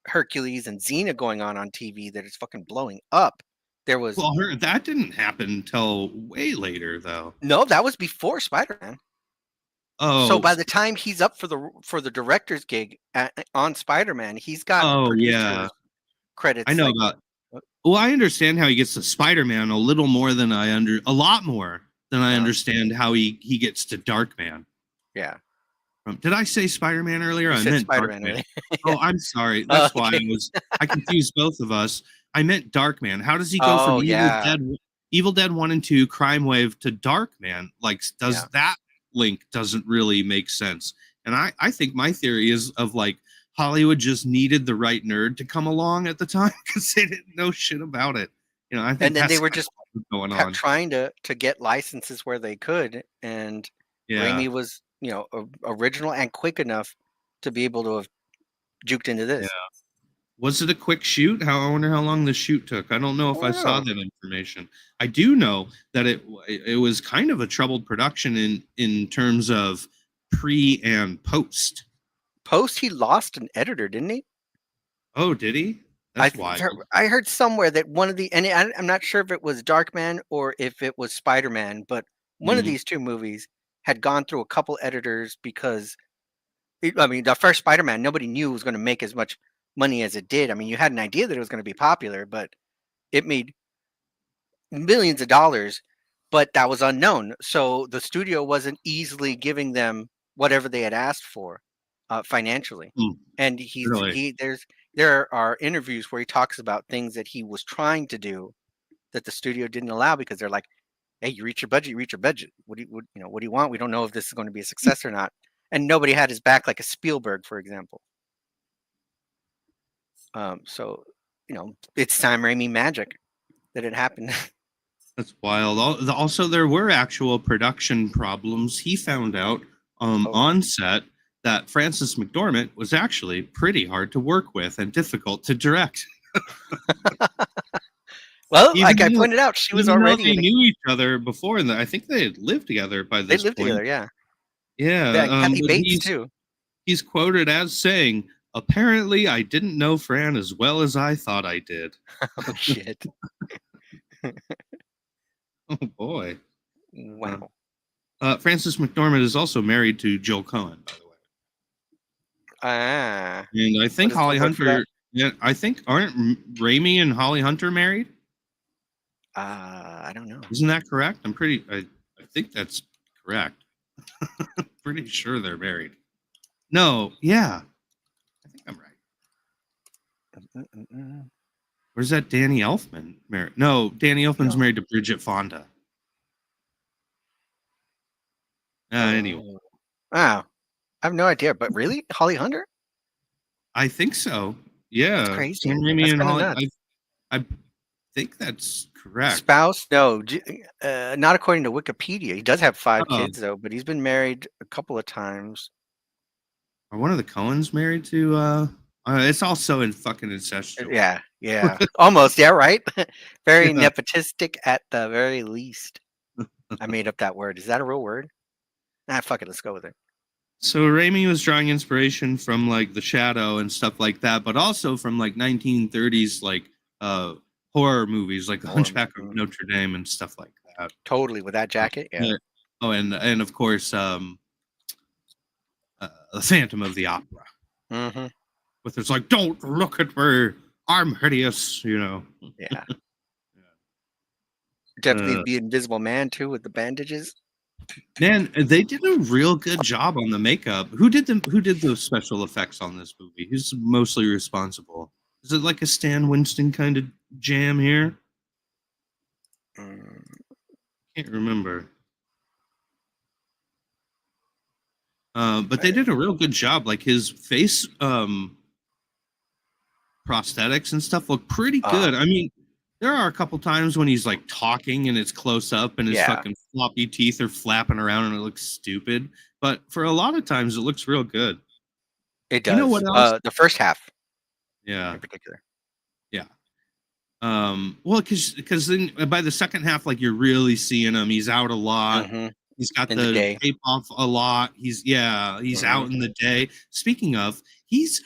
Hercules and Xena going on TV that is fucking blowing up. There was Well, that didn't happen until way later, though. no, that was before Spider-Man. So Oh, by the time he's up for the director's gig on Spider-Man, he's got oh yeah, producers I credits know like about. Well, I understand how he gets to Spider-Man a little more than a lot more than I Yeah. understand how he gets to Darkman. yeah. Did I say Spider-Man earlier? You I said meant Spider-Man Darkman. earlier. Oh, I'm sorry. Oh, That's why okay. I confused both of us. I meant Darkman. How does he go from Oh yeah. Evil Dead 1 and 2 Crime Wave to Darkman? Like, does Yeah. that link doesn't really make sense? And I think my theory is of like Hollywood just needed the right nerd to come along at the time because they didn't know shit about it. You know, I think And then they that's were kind just of what was going kept on. trying to get licenses where they could, and Yeah. Raimi was, original and quick enough to be able to have juked into Yeah. this. Was it a quick shoot? I wonder how long the shoot took. I don't know if I saw that information. I do know that it was kind of a troubled production in terms of pre and post. Post, he lost an editor, didn't he? Oh, did he? I That's wild. I heard somewhere that one of the, and I'm not sure if it was Darkman or if it was Spider-Man, but one of Mhm. these two movies had gone through a couple editors because I mean, the first Spider-Man, nobody knew it was going to make as much money as it did. I mean, you had an idea that it was going to be popular, but it made millions of dollars, but that was unknown. So the studio wasn't easily giving them whatever they had asked for financially. Hmm, And really? there are interviews where he talks about things that he was trying to do that the studio didn't allow because they're like, "Hey, you reach your budget, you reach your budget. What do you want? We don't know if this is going to be a success or not." And nobody had his back, like a Spielberg, for example. So it's Sam Raimi magic that it happened. That's wild. Also, there were actual production problems. He found out Oh, on set that Frances McDormand was actually pretty hard to work with and difficult to direct. well, Even like I though, pointed out, she was even though already they in a. knew each other before, and I think they had lived together by They this lived point. together, yeah. Yeah, Kathy but Bates too. he's quoted as saying, "Apparently, I didn't know Fran as well as I thought I did." Oh shit! Oh boy. Wow. Frances McDormand is also married to Joel Cohen, by the way. Ah, And I what think is the Holly word for that? Hunter. Yeah, I think aren't Raimi and Holly Hunter married? I don't know. Isn't that correct? I think that's correct. Pretty sure they're married. No, yeah, I think I'm right. Mm-mm-mm. Where's that Danny Elfman married? No, Danny Elfman's No. married to Bridget Fonda. Anyway, Oh, wow. I have no idea, but really, Holly Hunter? I think so. That's Yeah, crazy. Sam Raimi That's and kind of Holly. nuts. I think that's correct. Spouse? No, not according to Wikipedia. He does have 5 Oh, kids though, but he's been married a couple of times. are one of the Coens married to? It's also in fucking incestual. Yeah, almost. Yeah, right. Very nepotistic at the very least. I made up that word. Is that a real word? Nah, fuck it. Let's go with it. So Raimi was drawing inspiration from like The Shadow and stuff like that, but also from like 1930s like horror movies like The Horror Hunchback of movie. Notre Dame and stuff like that. Totally with that jacket. Yeah. Oh, and of course The Phantom of the Opera. Mm-hmm. With it's like, don't look at me, I'm hideous, you know. Yeah. Definitely the Invisible Man too with the bandages. Man, they did a real good job on the makeup. Who did the special effects on this movie? Who's mostly responsible? Is it like a Stan Winston kind of jam here? Can't remember. But they did a real good job. Like his face prosthetics and stuff look pretty good. I mean, There are a couple times when he's like talking and it's close up and his Yeah. fucking floppy teeth are flapping around and it looks stupid. But for a lot of times, it looks real good. It does. You know what else? The first half Yeah, in particular. yeah. Well, because then by the second half, like you're really seeing him. He's out a lot. Hmm. He's got In the the day. tape off a lot. He's out in the day. Speaking of, he's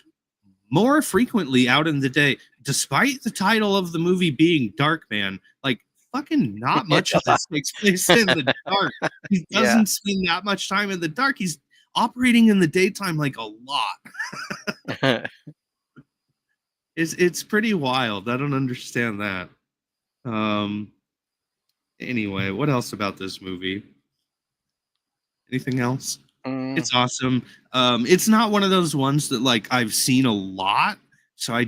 more frequently out in the day, despite the title of the movie being Darkman. Like fucking not much of this takes place in the dark. He Yeah. doesn't spend that much time in the dark. He's operating in the daytime like a lot. It's pretty wild. I don't understand that. Anyway, what else about this movie? Anything else? Mm, It's awesome. It's not one of those ones that like I've seen a lot, so I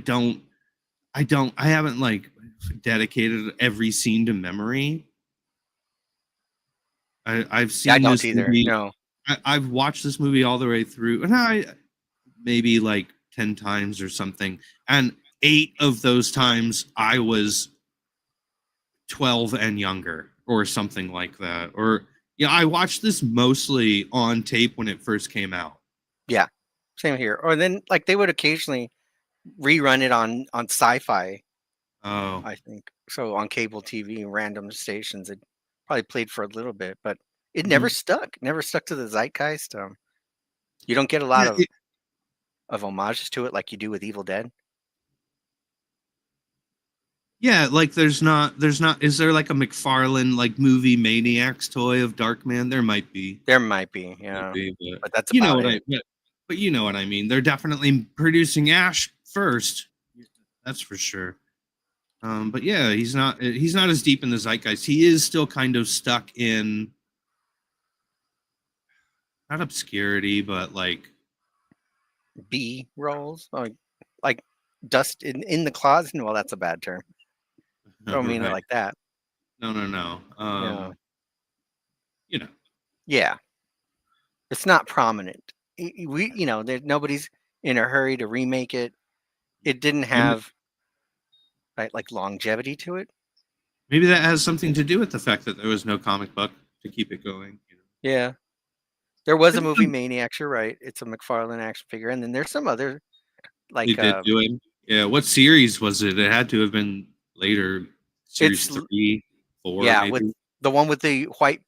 haven't like dedicated every scene to memory. I've yeah, I seen don't this either. movie. No. I've watched this movie all the way through, and I maybe like 10 times or something. And 8 of those times I was 12 and younger or something like that. Or yeah, I watched this mostly on tape when it first came out. Yeah. Same here. Or then like they would occasionally rerun it on Sci-Fi, Oh, I think. So on cable TV, random stations, it probably played for a little bit, but it never stuck. Never stuck to the zeitgeist. You don't get a lot yeah, of homages to it like you do with Evil Dead. yeah, like there's not is there like a McFarlane like movie Maniacs toy of Darkman? There might be. There might be, yeah, but that's You know about what it. but you know what I mean. They're definitely producing Ash first. That's for sure. But yeah, he's not as deep in the zeitgeist. He is still kind of stuck in not obscurity, but like B rolls, like dust in the closet. Well, that's a bad term. Don't mean it right. like that. No. Yeah, You know. yeah. It's not prominent. Nobody's in a hurry to remake it. It didn't have like longevity to it. Maybe that has something to do with the fact that there was no comic book to keep it going. You know? Yeah, there was a Maybe movie Maniacs. You're right. It's a McFarlane action figure, and then there's some other they like did do it. Yeah, what series was it? It had to have been later, series it's 3, 4, yeah, with maybe. the one with the white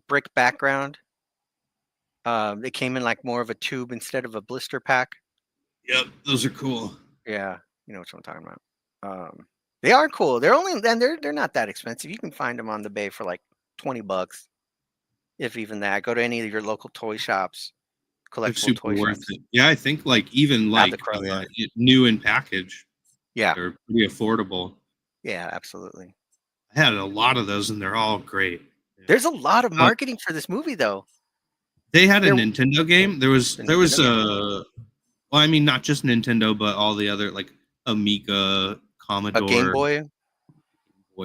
brick background. It came in like more of a tube instead of a blister pack. Yep, those are cool. Yeah, you know what I'm talking about. They are cool. They're not that expensive. You can find them on the Bay for like $20, if even that. Go to any of your local toy shops, They're collectible super toy worth shops. it. Yeah, I think like even Have the like crow, yeah. new in package, Yeah, they're pretty affordable. yeah, absolutely. I had a lot of those, and they're all great. There's a lot of Uh, marketing for this movie, though. they had a There, Nintendo game. There was the Nintendo game. well, I mean, not just Nintendo, but all the other like Amiga, A Game Commodore. Boy.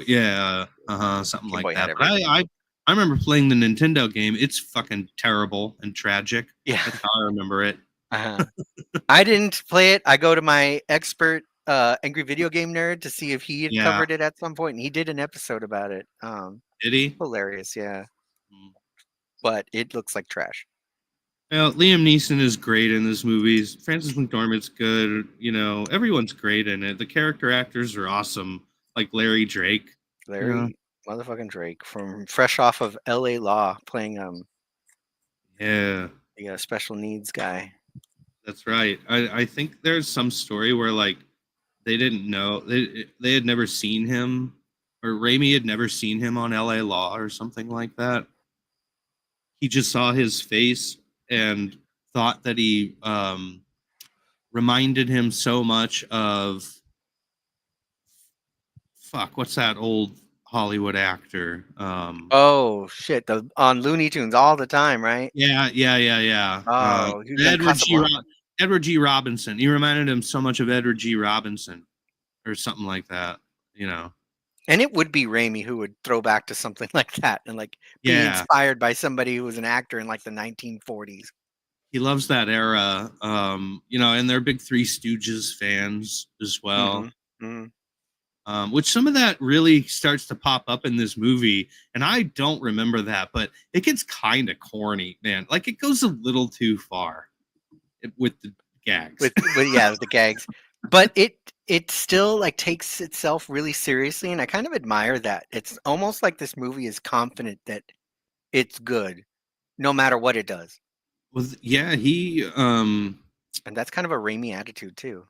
Yeah, something Game like Boy had that. But everything. I remember playing the Nintendo game. It's fucking terrible and tragic. Yeah. That's how I remember it. I didn't play it. I go to my expert angry video game nerd to see if he had Yeah. covered it at some point, and he did an episode about it. Did he? Hilarious, yeah. Mm. But it looks like trash. Well, Liam Neeson is great in this movie. Frances McDormand's good. You know, everyone's great in it. The character actors are awesome. Like Larry Drake. Larry motherfucking Drake from fresh off of L.A. Law, playing Yeah, the special needs guy. that's right. I think there's some story where like they didn't know they had never seen him, or Raimi had never seen him on L.A. Law or something like that. He just saw his face and thought that he reminded him so much of what's that old Hollywood actor? Oh shit! On Looney Tunes all the time, right? Yeah. Oh, he was in Casablanca. Edward G. Robinson. He reminded him so much of Edward G. Robinson, or something like that. You know. And it would be Raimi who would throw back to something like that and like be inspired by somebody who was an actor in like the 1940s. He loves that era. You know, and they're big Three Stooges fans as well. Mm-hmm. which some of that really starts to pop up in this movie, and I don't remember that, but it gets kind of corny, man. Like it goes a little too far with the gags. with the gags, but it still like takes itself really seriously, and I kind of admire that. It's almost like this movie is confident that it's good, no matter what it does, Yeah, he and that's kind of a Raimi attitude too.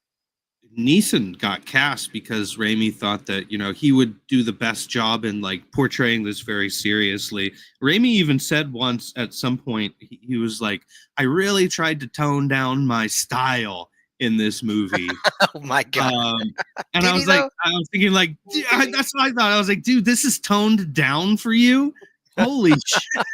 Neeson got cast because Raimi thought that, he would do the best job in like portraying this very seriously. Raimi even said once at some point, he was like, I really tried to tone down my style in this movie. Oh my god! And Did I he was like, though? I was thinking like, that's what I thought. I was like, dude, this is toned down for you. Holy shit.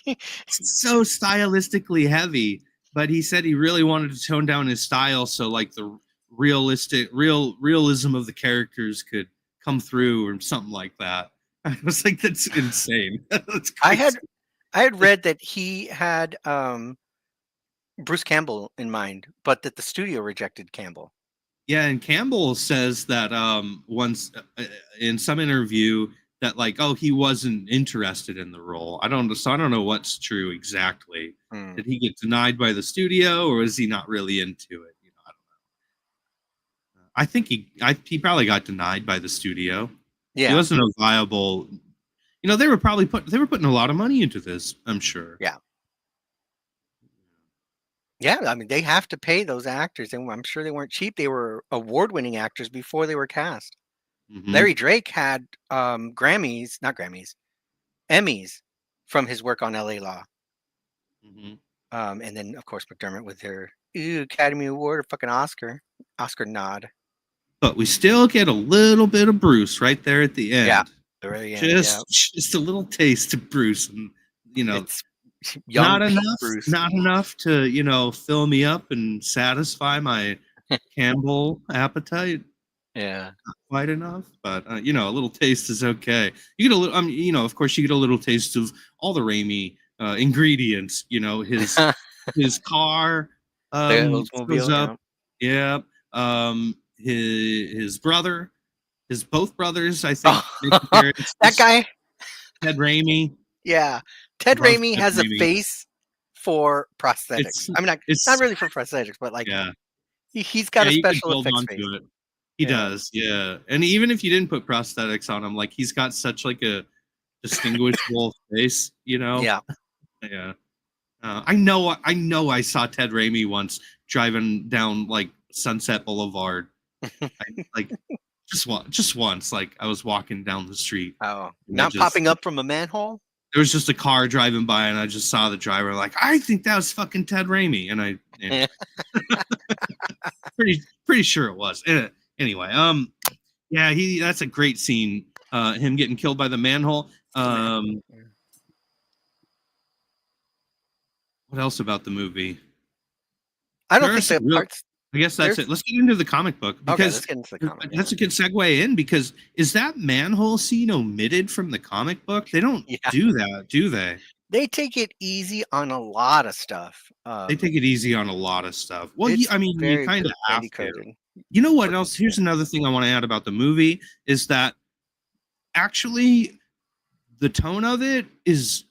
It's so stylistically heavy. But he said he really wanted to tone down his style so like the realism of the characters could come through or something like that. I was like, that's insane. That's crazy. I had read that he had Bruce Campbell in mind, but that the studio rejected Campbell. Yeah, and Campbell says that once in some interview that like, oh, he wasn't interested in the role. I don't know what's true exactly. Did he get denied by the studio, or was he not really into it? I don't know. I think he probably got denied by the studio. Yeah, He wasn't a viable. They were putting a lot of money into this, I'm sure. Yeah. Yeah, I mean, they have to pay those actors, and I'm sure they weren't cheap. They were award-winning actors before they were cast. Mhm. Larry Drake had not Grammys, Emmys from his work on LA Law. Mhm. And then, of course, McDermott with her Academy Award or fucking Oscar nod. But we still get a little bit of Bruce right there at the end. Yeah, the very end. Just a little taste of Bruce, and It's young not enough to fill me up and satisfy my Campbell appetite. Yeah, Not quite enough, but a little taste is okay. You get a little, of course, you get a little taste of all the Raimi ingredients. His car the goes Oldsmobile. up. Yeah. His brother, his both brothers, I think. That guy, Ted Raimi. Yeah, Ted Love Raimi Ted has Raimi. a face for prosthetics. I mean, It's not really for prosthetics, but like yeah. he's got a you can special build effects onto face. it. He Yeah. does, yeah. And even if you didn't put prosthetics on him, like he's got such like a distinguishable face, Yeah. Yeah. I know I saw Ted Raimi once driving down like Sunset Boulevard. Like just once, like I was walking down the street. Oh, And not popping up from a manhole? There was just a car driving by, and I just saw the driver. Like, I think that was fucking Ted Raimi, and pretty sure it was. Anyway, yeah, that's a great scene. Him getting killed by the manhole. What else about the movie? I don't think the parts. I guess that's it. Let's get into the comic book Okay, because let's get into the comic. that's a good segue in, because is that manhole scene omitted from the comic book? They don't do that, do they? They take it easy on a lot of stuff. They take it easy on a lot of stuff. Well, you kind of have to. You know what else? Here's another thing I want to add about the movie is that actually the tone of it is,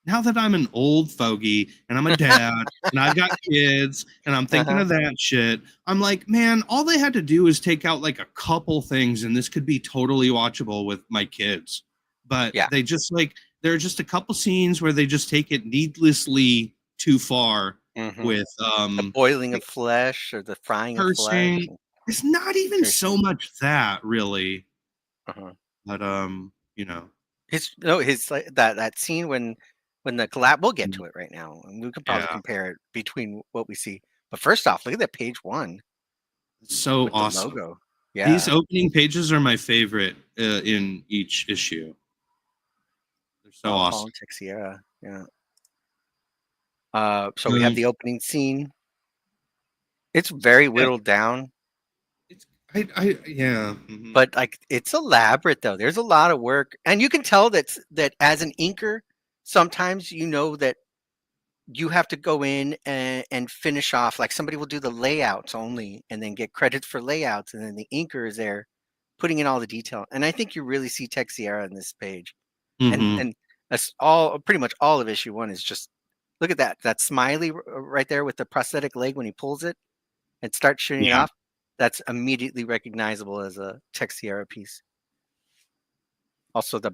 now that I'm an old fogey and I'm a dad and I've got kids and I'm thinking of that shit, I'm like, man, all they had to do is take out like a couple things and this could be totally watchable with my kids. But they just there are just a couple scenes where they just take it needlessly too far with the boiling of flesh or the frying of flesh. It's not even so much that really. But his like that scene when the collab, we'll get to it right now, and we could probably compare it between what we see. But first off, look at that page 1. It's so awesome. The logo. Yeah. These opening pages are my favorite in each issue. They're so awesome. Politics, yeah. So we have the opening scene. It's very whittled down. But like it's elaborate though. There's a lot of work, and you can tell that as an inker, sometimes that you have to go in and finish off. Like somebody will do the layouts only, and then get credit for layouts, and then the inker is there, putting in all the detail. And I think you really see Texiera in this page, Mhm. and that's all. Pretty much all of issue 1 is just look at that smiley right there with the prosthetic leg when he pulls it and starts shooting it Yeah. off. That's immediately recognizable as a Texiera piece. Also, the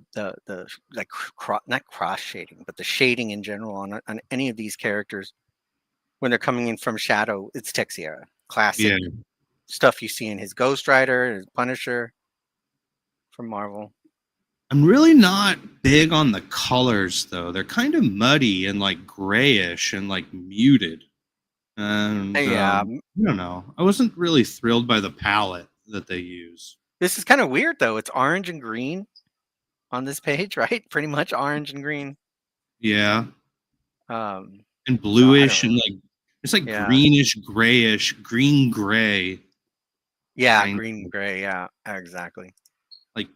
like not cross shading, but the shading in general on any of these characters when they're coming in from shadow, it's Texiera. Classic Yeah. stuff you see in his Ghost Rider, his Punisher from Marvel. I'm really not big on the colors though. They're kind of muddy and like grayish and like muted. And Yeah, I don't know. I wasn't really thrilled by the palette that they use. this is kind of weird though. It's orange and green on this page, right? Pretty much orange and green. Yeah. Um, And so I bluish don't and know. like it's like Yeah, greenish, grayish, green gray, yeah, kind green, gray. Yeah, exactly. like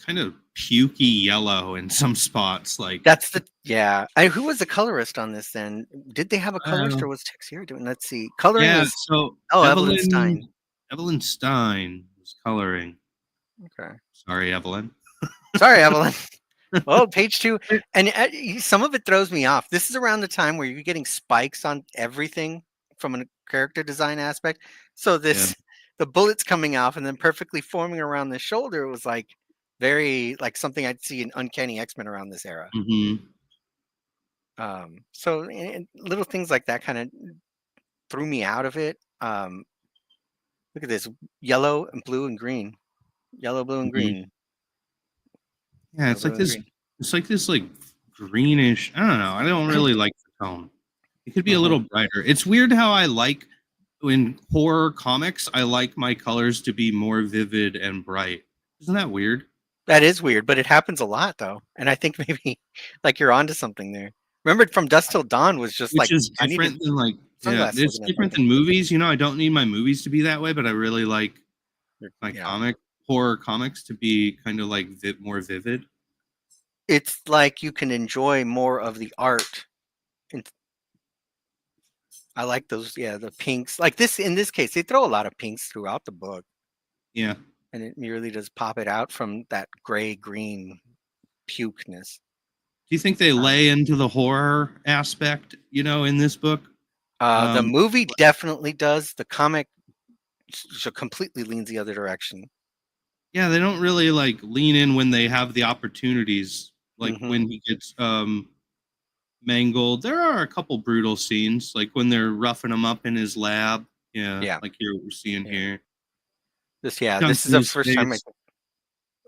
kind of pukey yellow in some spots. Like That's the yeah. Who was the colorist on this then? Did they have a colorist uh, or was Texiera doing? Let's see. Coloring yeah. was So Evelyn Stein. Evelyn Stein was coloring. Okay. Sorry, Evelyn. Sorry, Evelyn. Well, page 2, and some of it throws me off. This is around the time where you're getting spikes on everything from a character design aspect. So Yeah. the bullets coming off and then perfectly forming around the shoulder was like very like something I'd see in Uncanny X-Men around this era. Hmm. So little things like that kind of threw me out of it. Look at this yellow and blue and green, yellow, blue, and green. Yeah, Yellow, it's blue, like and this. green. It's like this, like greenish. I don't know. I don't really like the tone. It could be a Mhm. little brighter. It's weird how I like in horror comics. I like my colors to be more vivid and bright. Isn't that weird? That is weird, but it happens a lot though. And I think maybe like you're onto something there. Remember From Dusk Till Dawn was just Which like is I needed different than like yeah, sunglasses it's looking at different something. than movies. You know, I don't need my movies to be that way, but I really like my Yeah. horror comics to be kind of like more vivid. It's like you can enjoy more of the art. And I like those, yeah, the pinks. Like this in this case, they throw a lot of pinks throughout the book. Yeah. And it really does pop it out from that gray green pukeness. Do you think they lay into the horror aspect, you know, in this book? The movie definitely does. The comic completely leans the other direction. Yeah, they don't really like lean in when they have the opportunities, like Mhm. when he gets mangled. There are a couple brutal scenes, like when they're roughing him up in his lab. Yeah, Yeah. like here we're seeing Yeah. here. This Dunk is in the his first time face.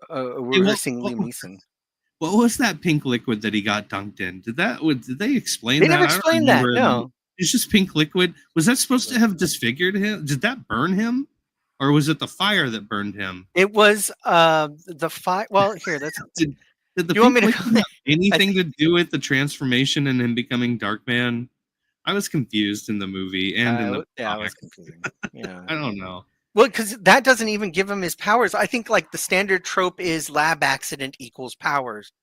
Hey, we're seeing Liam Neeson. what was that pink liquid that he got dunked in? Did they explain They that? never I don't explained that. remember. No. It's just pink liquid. Was that supposed to have disfigured him? Did that burn him, or was it the fire that burned him? It was the fire. Well, here, let's. Did the You want pink me to liquid go? have anything to do with the transformation and him becoming Darkman? I was confused in the movie and in the Yeah, it was comic. confusing. Yeah. I don't know. Well, because that doesn't even give him his powers. I think like the standard trope is lab accident equals powers.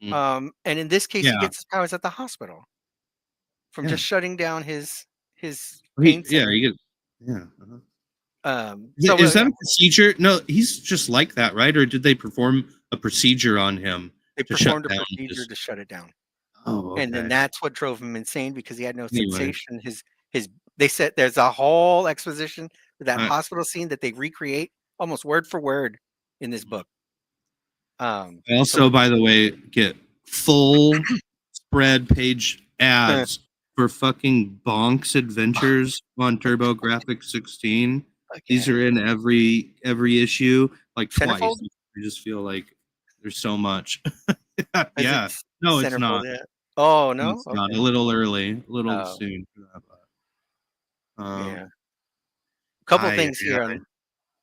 Mhm. And in this case, he Yeah, gets his powers at the hospital from yeah. just shutting down his pain center. He gets, yeah. Uh-huh. So Is that a procedure? No, he's just like that, right? Or did they perform a procedure on him they to shut performed a down procedure his? to shut it down. Oh, And then okay. that's what drove him insane because he had no Anyway, sensation. His they said there's a whole exposition for that I, hospital scene that they recreate almost word for word in this book. I So also, by the way, get full spread page ads for fucking Bonk's Adventures on TurboGrafx 16. These again, are in every issue, like twice. centerfold I just feel like there's so much. is it Yeah. No, it's centerfold not. yet? Oh No, no, it's not. A okay. little early, a little Oh soon for that. But, yeah. Couple yeah, things here on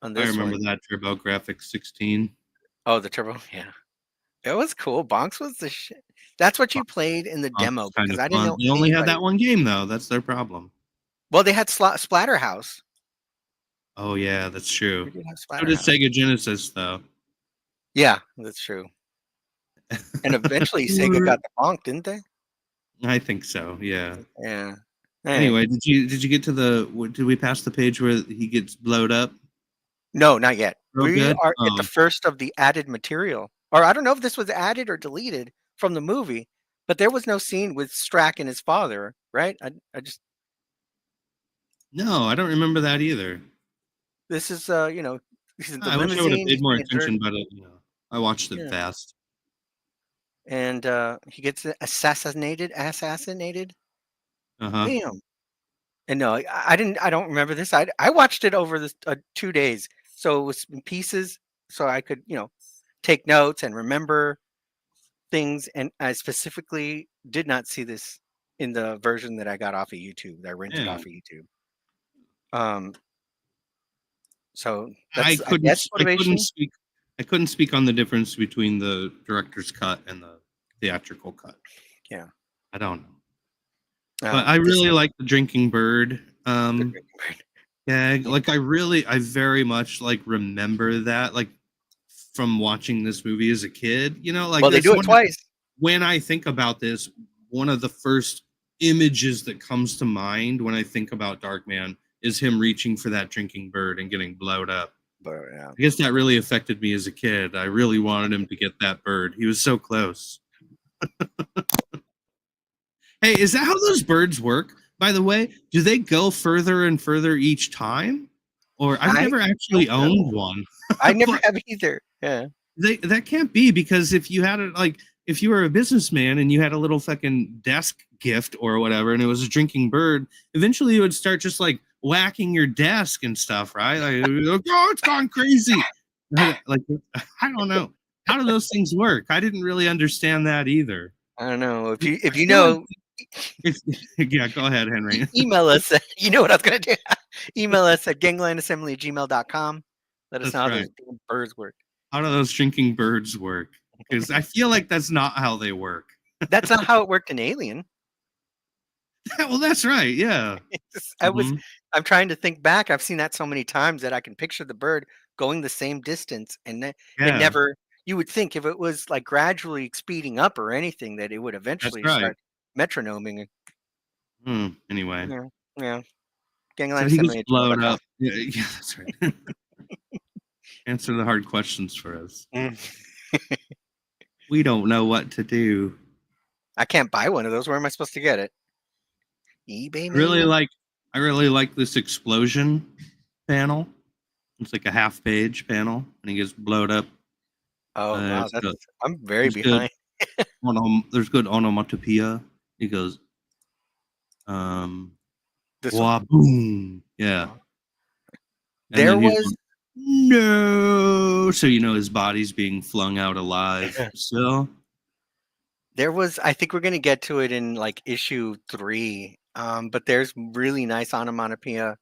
I this remember one. that TurboGrafx 16. Oh, the turbo, yeah. It was cool. Bonks was the shit. That's what you played in the Bonk demo was kind because of I didn't fun. know They only had anybody. that one game though. That's their problem. Well, they had Splatterhouse. Oh yeah, that's We true. did have So did Splatterhouse. Sega Genesis though. Yeah, that's true. And eventually Sega got the bonk, didn't they? I think so. Yeah. Yeah. Anyway, did you get to did we pass the page where he gets blowed up? No, not yet. Real We good? are at the Oh. first of the added material. Or I don't know if this was added or deleted from the movie, but there was no scene with Strack and his father, right? I just No, I don't remember that either. this is he's in the I wish I would have limousine, paid he's more being jerked. attention, but I watched it Yeah. fast. And he gets assassinated. Uh-huh. Damn. And no, I don't remember this. I watched it over this 2 days. So it was in pieces so I could, take notes and remember things, and I specifically did not see this in the version that I got off of YouTube, that I rented Yeah. off of YouTube. Um, so I that's, I couldn't guess, motivation. I couldn't speak on the difference between the director's cut and the theatrical cut. Yeah. I don't know. But I This really like the drinking bird. the Yeah, like I very much like remember that like from watching this movie as a kid. Like well, they that's do it twice. when I think about this, one of the first images that comes to mind when I think about Darkman is him reaching for that drinking bird and getting blowed up. But yeah. I guess that really affected me as a kid. I really wanted him to get that bird. He was so close. Hey, is that how those birds work? By the way, do they go further and further each time? Or I've I never actually don't know. owned one. I never But have either. Yeah. that can't be, because if you had it like if you were a businessman and you had a little fucking desk gift or whatever and it was a drinking bird, eventually you would start just like whacking your desk and stuff, right? Like, oh, it's gone crazy. Like, I don't know. How do those things work? I didn't really understand that either. I don't know. If I you feel like know, yeah, go ahead, Henry. email us. You know what I was gonna do? Email us at ganglandassembly@gmail.com. Let us That's know how right. those damn birds work. How do those drinking birds work? Because I feel like that's not how they work. That's not how it worked in Alien. Well, that's right. Yeah. Mhm. I'm trying to think back. I've seen that so many times that I can picture the bird going the same distance, and it Yeah, never. You would think if it was like gradually speeding up or anything, that it would that's eventually right. start metronoming. Anyway, Yeah, yeah. so he gets blown Ganglandassembly@gmail.com. up. Yeah, that's right. Answer the hard questions for us. We don't know what to do. I can't buy one of those. Where am I supposed to get it? eBay, I really maybe? like this explosion panel. It's like a half page panel, and he gets blowed up. Oh wow, There's good, I'm very there's good behind. there's good onomatopoeia. He goes, This one. wah boom. Yeah. And There then he's was going, no. So his body's being flung out alive. So I think we're gonna get to it in like issue 3. But there's really nice onomatopoeia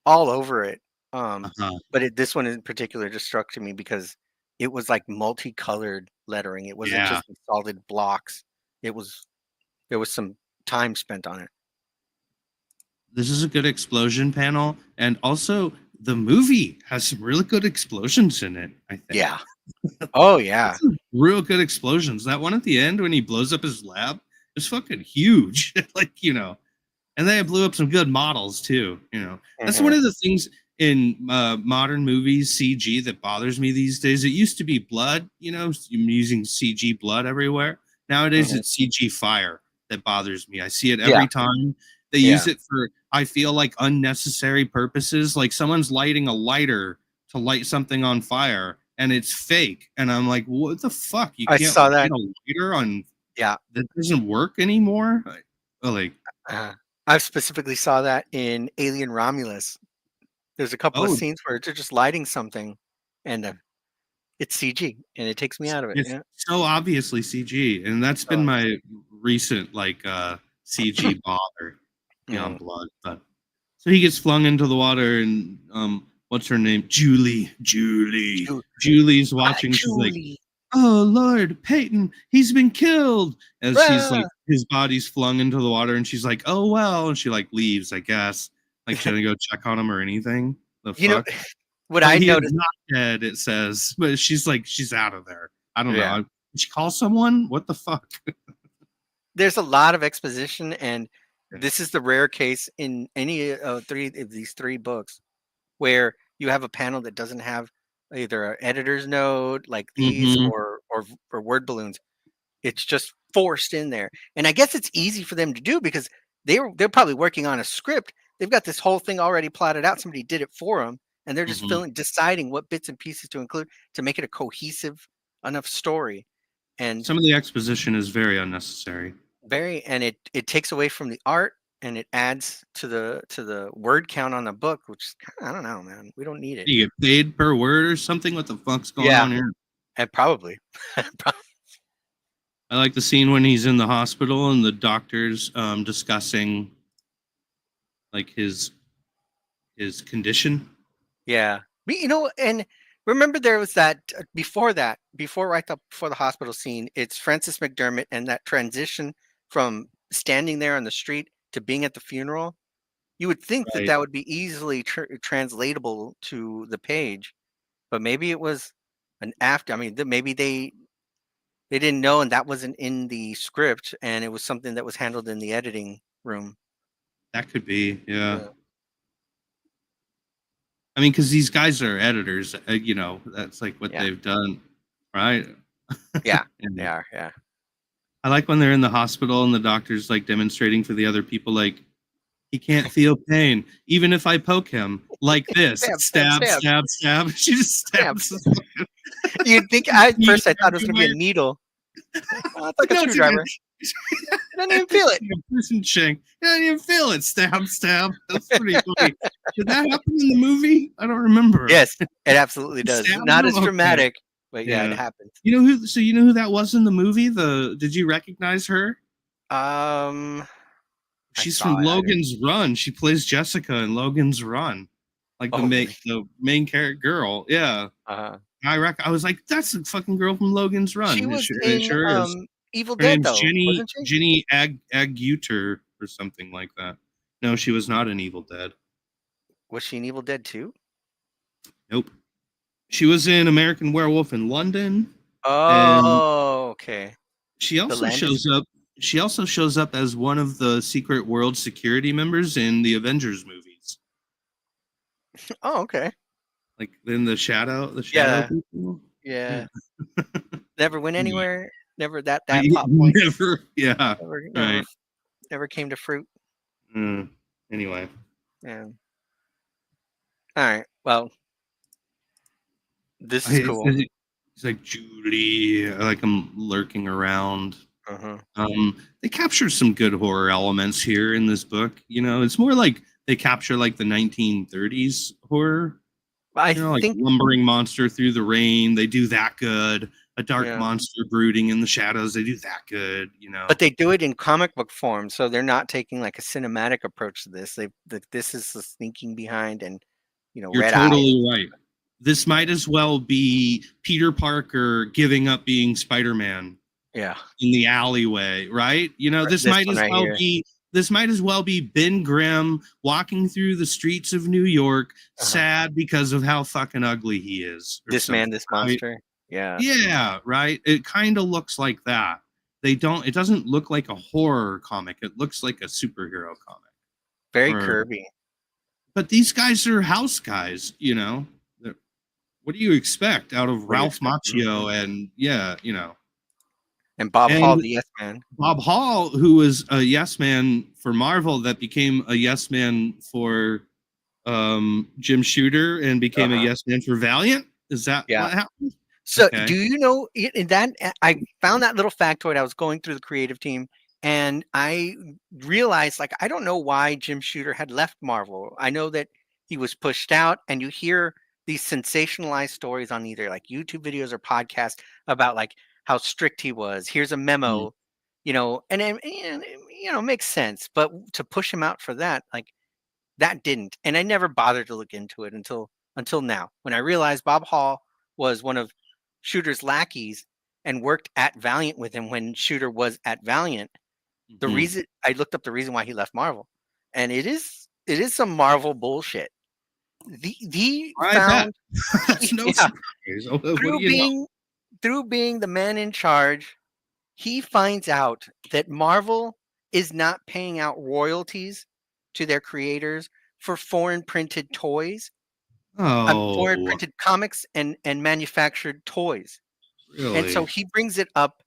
all over it. uh-huh. But this one in particular just struck to me because it was like multicolored lettering. It wasn't Yeah. just in solid blocks. There was some time spent on it. This is a good explosion panel, and also the movie has some really good explosions in it. I think. Yeah. Oh yeah. Some real good explosions. That one at the end when he blows up his lab is fucking huge. And they blew up some good models too. That's one of the things in modern movies, CG, that bothers me these days. It used to be blood. Using CG blood everywhere. Nowadays, it's CG fire that bothers me. I see it every time. They use it for, I feel like, unnecessary purposes. Like someone's lighting a lighter to light something on fire, and it's fake. And I'm like, what the fuck? You I can't saw light that. a lighter on Yeah. that doesn't work anymore. I specifically saw that in Alien Romulus. There's a couple of scenes where they're just lighting something, and it's CG, and it takes me out of it. It's Yeah. so obviously CG, and that's been my recent CG bother on blood. But so he gets flung into the water, and what's her name? Julie's watching. She's like, "Oh Lord, Peyton, he's been killed." As she's like, his body's flung into the water, and she's like, "Oh well," and she leaves. I guess she didn't go check on him or anything. The fuck. What I he noticed. is not dead, it says, but she's out of there. I don't know. Did she call someone? What the fuck? there's a lot of exposition, and Yeah. this is the rare case in any of these three books where you have a panel that doesn't have either an editor's note like these Mhm. or word balloons. It's just forced in there, and I guess it's easy for them to do because they're probably working on a script. They've got this whole thing already plotted out. Somebody did it for them, and they're just Mhm. deciding what bits and pieces to include to make it a cohesive enough story. And Some of the exposition is very unnecessary. it takes away from the art, and it adds to the word count on the book, which I don't know, man. We don't need it. You get paid per word or something? What the fuck's going Yeah. on here? And probably. I like the scene when he's in the hospital and the doctor's discussing like his condition. Yeah. But, and remember there was that before before the hospital scene, it's Francis McDermott and that transition from standing there on the street to being at the funeral. You would think that Right. that would be easily translatable to the page, but maybe it was an after. I mean, maybe they didn't know, and that wasn't in the script, and it was something that was handled in the editing room. That could be, yeah. I mean, because these guys are editors, that's like what Yeah. they've done, right? Yeah, And they are. Yeah. I like when they're in the hospital and the doctor's like demonstrating for the other people, like he can't feel pain, even if I poke him like this, Stab, stab, stab, stab. stab, stab. She just Stab. stabs. You'd think at first I thought it was gonna be a needle. Oh, it's like a No, it's like screwdriver. I didn't even feel it. a person shank. I didn't even feel it. Stab, stab. That's pretty funny. Did that happen in the movie? I don't remember. Yes, it absolutely does. Stab Not him? as Okay. dramatic, but yeah, it Yeah. happens. You know who? So you know who that was in the movie? Did you recognize her? She's saw from it, I Logan's Run. She plays Jessica in Logan's Run, like Oh, really? the main character girl. Yeah, Uh-huh. I was like, that's the fucking girl from Logan's Run. She It was sure, it in sure is. Evil Her Dead, name's though, wasn't she? Jenny Agutter or something like that. No, she was not in Evil Dead. Was she in Evil Dead too? Nope. She was in American Werewolf in London. Oh, okay. She also shows up. She also shows up as one of the Secret World security members in the Avengers movies. Oh, okay. Like in the shadow Yeah. people. Yeah. Never went anywhere. Never that I plot point. never. Yeah. Right. Never came to fruit. Anyway. Yeah. All right. Well, this is cool. He's like Judy. I like him lurking around. Uh-huh. They capture some good horror elements here in this book. It's more like they capture like the 1930s horror. I think lumbering monster through the rain. They do that good. A dark monster brooding in the shadows. They do that good. But they do it in comic book form, so they're not taking like a cinematic approach to this. This is the sneaking behind and You're red totally eyes. right. This might as well be Peter Parker giving up being Spider-Man. Yeah. In the alleyway, right? This might as well be. This might as well be Ben Grimm walking through the streets of New York, sad because of how fucking ugly he is. This monster. Yeah. Yeah, right. It kind of looks like that. It doesn't look like a horror comic. It looks like a superhero comic. Very Kirby. But these guys are house guys, What do you expect out of Ralph Macchio and and Bob Hall, the Yes Man. Bob Hall, who was a Yes Man for Marvel, that became a Yes Man for Jim Shooter and became a Yes Man for Valiant. Is that what happened? So do you know in that I found that little factoid. I was going through the creative team and I realized I don't know why Jim Shooter had left Marvel. I know that he was pushed out, and you hear these sensationalized stories on either like YouTube videos or podcasts about how strict he was. Here's a memo, and it makes sense. But to push him out for that, that didn't. And I never bothered to look into it until now, when I realized Bob Hall was one of Shooter's lackeys and worked at Valiant with him when Shooter was at Valiant. The reason I looked up the reason why he left Marvel, and it is some Marvel bullshit. Found no surprise. through being the man in charge he finds out that Marvel is not paying out royalties to their creators for foreign printed toys, foreign Oh, printed comics and manufactured toys. And so really? he brings it up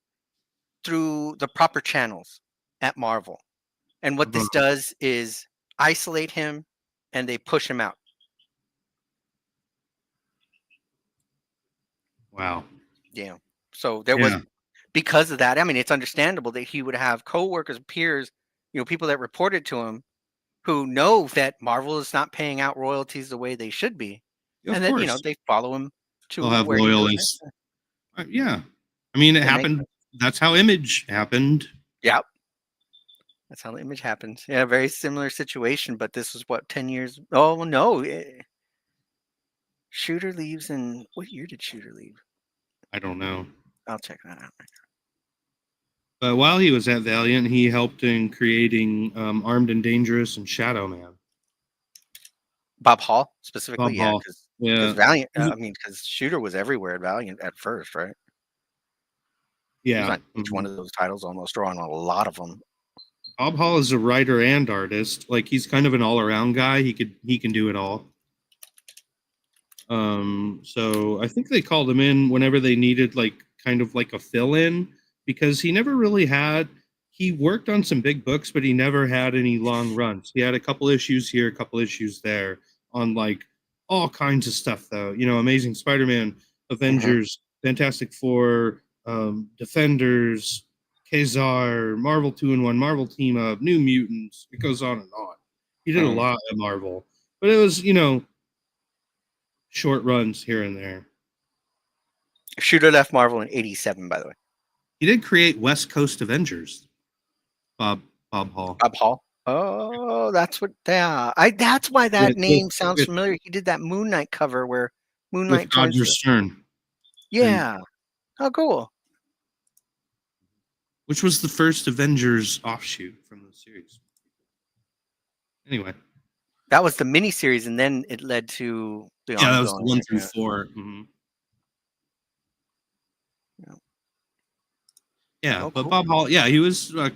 through the proper channels at Marvel. And what this Uh-huh. does is isolate him and they push him out. Wow. Yeah. So there was, Yeah. because of that, I mean, it's understandable that he would have coworkers, peers, people that reported to him who know that Marvel is not paying out royalties the way they should be. Of And that, course. they follow him They'll to have where he goes loyalists. next. Yeah. I mean, it They make, happened. That's how Image happened. yeah, that's how the Image happens. Yeah, very similar situation, but this was what, 10 years? Oh, no. Shooter leaves in, what year did Shooter leave? I don't know. I'll check that out. But while he was at Valiant, he helped in creating Armed and Dangerous and Shadow Man. Bob Hall, specifically, Bob yeah, Hall. because Yeah. Valiant, because Shooter was everywhere at Valiant at first, right? He was Yeah. on each one of those titles almost, or on a lot of them. Bob Hall is a writer and artist. Like he's kind of an all-around guy. He can do it all. So I think they called him in whenever they needed like kind of like a fill-in because he never really had. He worked on some big books, but he never had any long runs. He had a couple issues here, a couple issues there on like all kinds of stuff though. Amazing Spider-Man, Avengers, Fantastic Four, Defenders, Kazar, Marvel 2-in-1, Marvel Team Up, New Mutants. It goes on and on. He did a lot at Marvel, but it was short runs here and there. Shooter left Marvel in '87, by the way. He did create West Coast Avengers. Bob Hall. Bob Hall. Oh, that's what. Yeah, that's why that name sounds familiar. He did that Moon Knight cover where Moon Knight with Roger Stern. Yeah. Oh, cool. Which was the first Avengers offshoot from the series. Anyway. That was the miniseries, and then it led to the ongoing. That was 1 through 4. Mm-hmm. Yeah, but cool. Bob Hall, he was a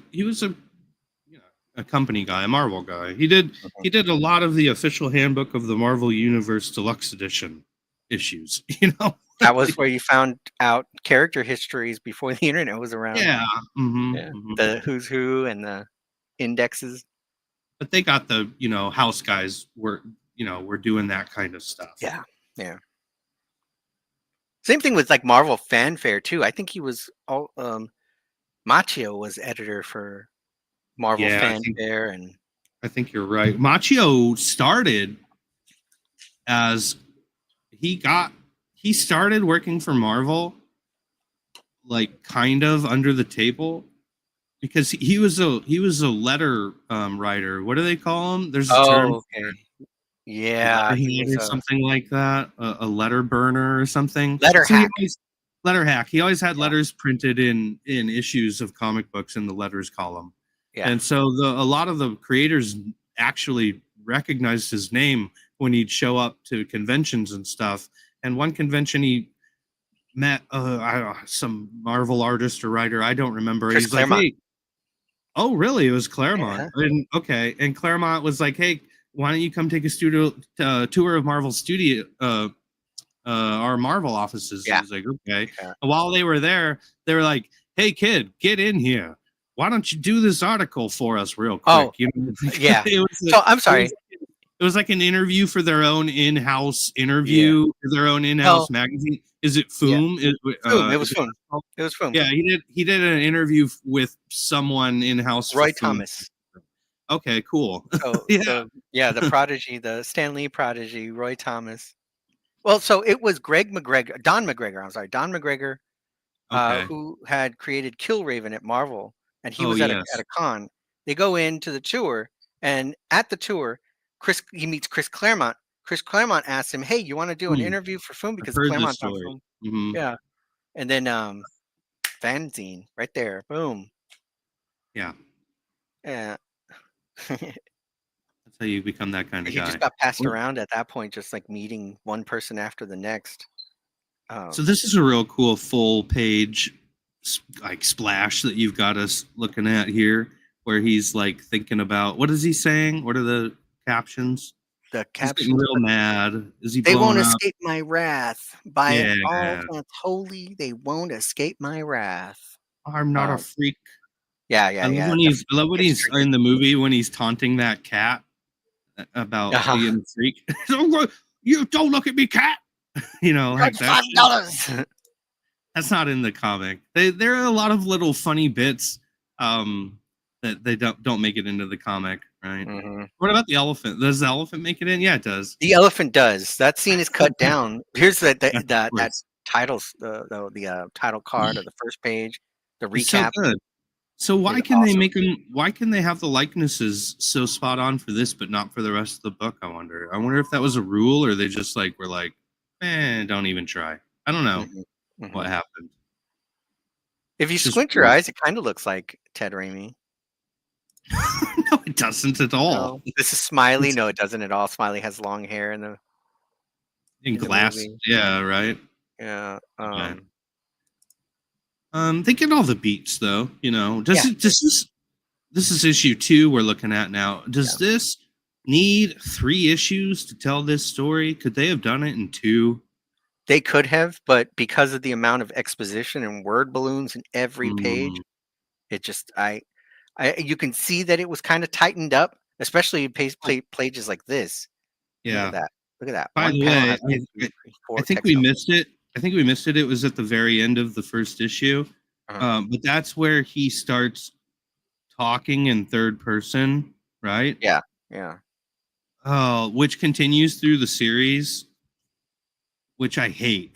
company guy, a Marvel guy. He did a lot of the official handbook of the Marvel Universe Deluxe Edition issues. That was where you found out character histories before the internet was around. Yeah. Mm-hmm, yeah. Mm-hmm. The who's who and the indexes. But they got the house guys were doing that kind of stuff. Yeah. Same thing with like Marvel Fanfare too. I think he was all Machio was editor for Marvel Fanfare, and I think you're right. Machio started as he started working for Marvel like kind of under the table because he was a letter writer. What do they call him? There's a term. Okay. Yeah, he was something like that. A letter burner or something. Letter hack. Letter hack. He always had letters printed in issues of comic books in the letters column. Yeah. And so a lot of the creators actually recognized his name when he'd show up to conventions and stuff. And one convention he met some Marvel artist or writer. I don't remember. Chris Claremont. Like, hey, oh, really? It was Claremont. Yeah. And, okay. And Claremont was like, hey, why don't you come take a studio tour of Marvel studio, our Marvel offices? Yeah. I was like, okay. Yeah. And while they were there, they were like, hey, kid, get in here. Why don't you do this article for us real quick? Oh, yeah. So I'm sorry. It was like an interview for their own in-house interview, their own in-house magazine. Is it Foom? Yeah. Foom. It was Foom. It was Foom. Yeah, he did an interview with someone in-house. Roy Thomas. Okay, cool. So, the prodigy, the Stan Lee prodigy, Roy Thomas. Well, so it was Don McGregor, who had created Killraven at Marvel, and he was at a con. They go into the tour, and at the tour, he meets Chris Claremont. Chris Claremont asks him, "Hey, you want to do an interview for Foom because Claremont's on Foom?" Mm-hmm. Yeah, and then fanzine right there, boom. Yeah. Yeah. That's how you become that kind of guy. He just got passed around at that point, just like meeting one person after the next. So this is a real cool full page like splash that you've got us looking at here, where he's like thinking about what is he saying? What are the captions? The He's getting captions. real mad. Is he They won't blowing up? escape my wrath. By Yeah, all that's holy, they won't escape my wrath. I'm not a Um, freak. yeah, I yeah, love yeah. when I love when Gets he's triggered. in the movie when he's taunting that cat about Uh-huh. being a freak. You don't look at me, cat. You know, like Charge that. $5. That's not in the comic. There are a lot of little funny bits that they don't make it into the comic, right? Mhm. What about the elephant? Does the elephant make it in? Yeah, it does. The elephant does. That scene is cut down. Here's Of that course. titles title card of the first page. The It's so recap good. So is why can they awesome. make them? Why can they have the likenesses so spot on for this, but not for the rest of the book? I wonder. I wonder if that was a rule, or they just like were like, don't even try. I don't know Mhm, what mhm. happened. If you It's just squint your weird. eyes, it kind of looks like Ted Raimi. No, it doesn't at all. No, this is Smiley. It's No, it doesn't at all. Smiley has long hair in the in in the glass. movie. Yeah, right. Yeah. Okay. They get all the beats though. You know, Yeah. this is issue 2 we're looking at now. Does Yeah. this need 3 issues to tell this story? Could they have done it in 2? They could have, but because of the amount of exposition and word balloons in every page, Mm, it just you can see that it was kind of tightened up, especially in pages like this. Look at yeah. that. Look at that. By One the panel way, has 1, 2, 3, I 4 think text we notes. missed it. I think we missed it. It was at the very end of the first issue. Uh-huh. But that's where he starts talking in third person, right? Yeah. Yeah. Oh, which continues through the series, which I hate.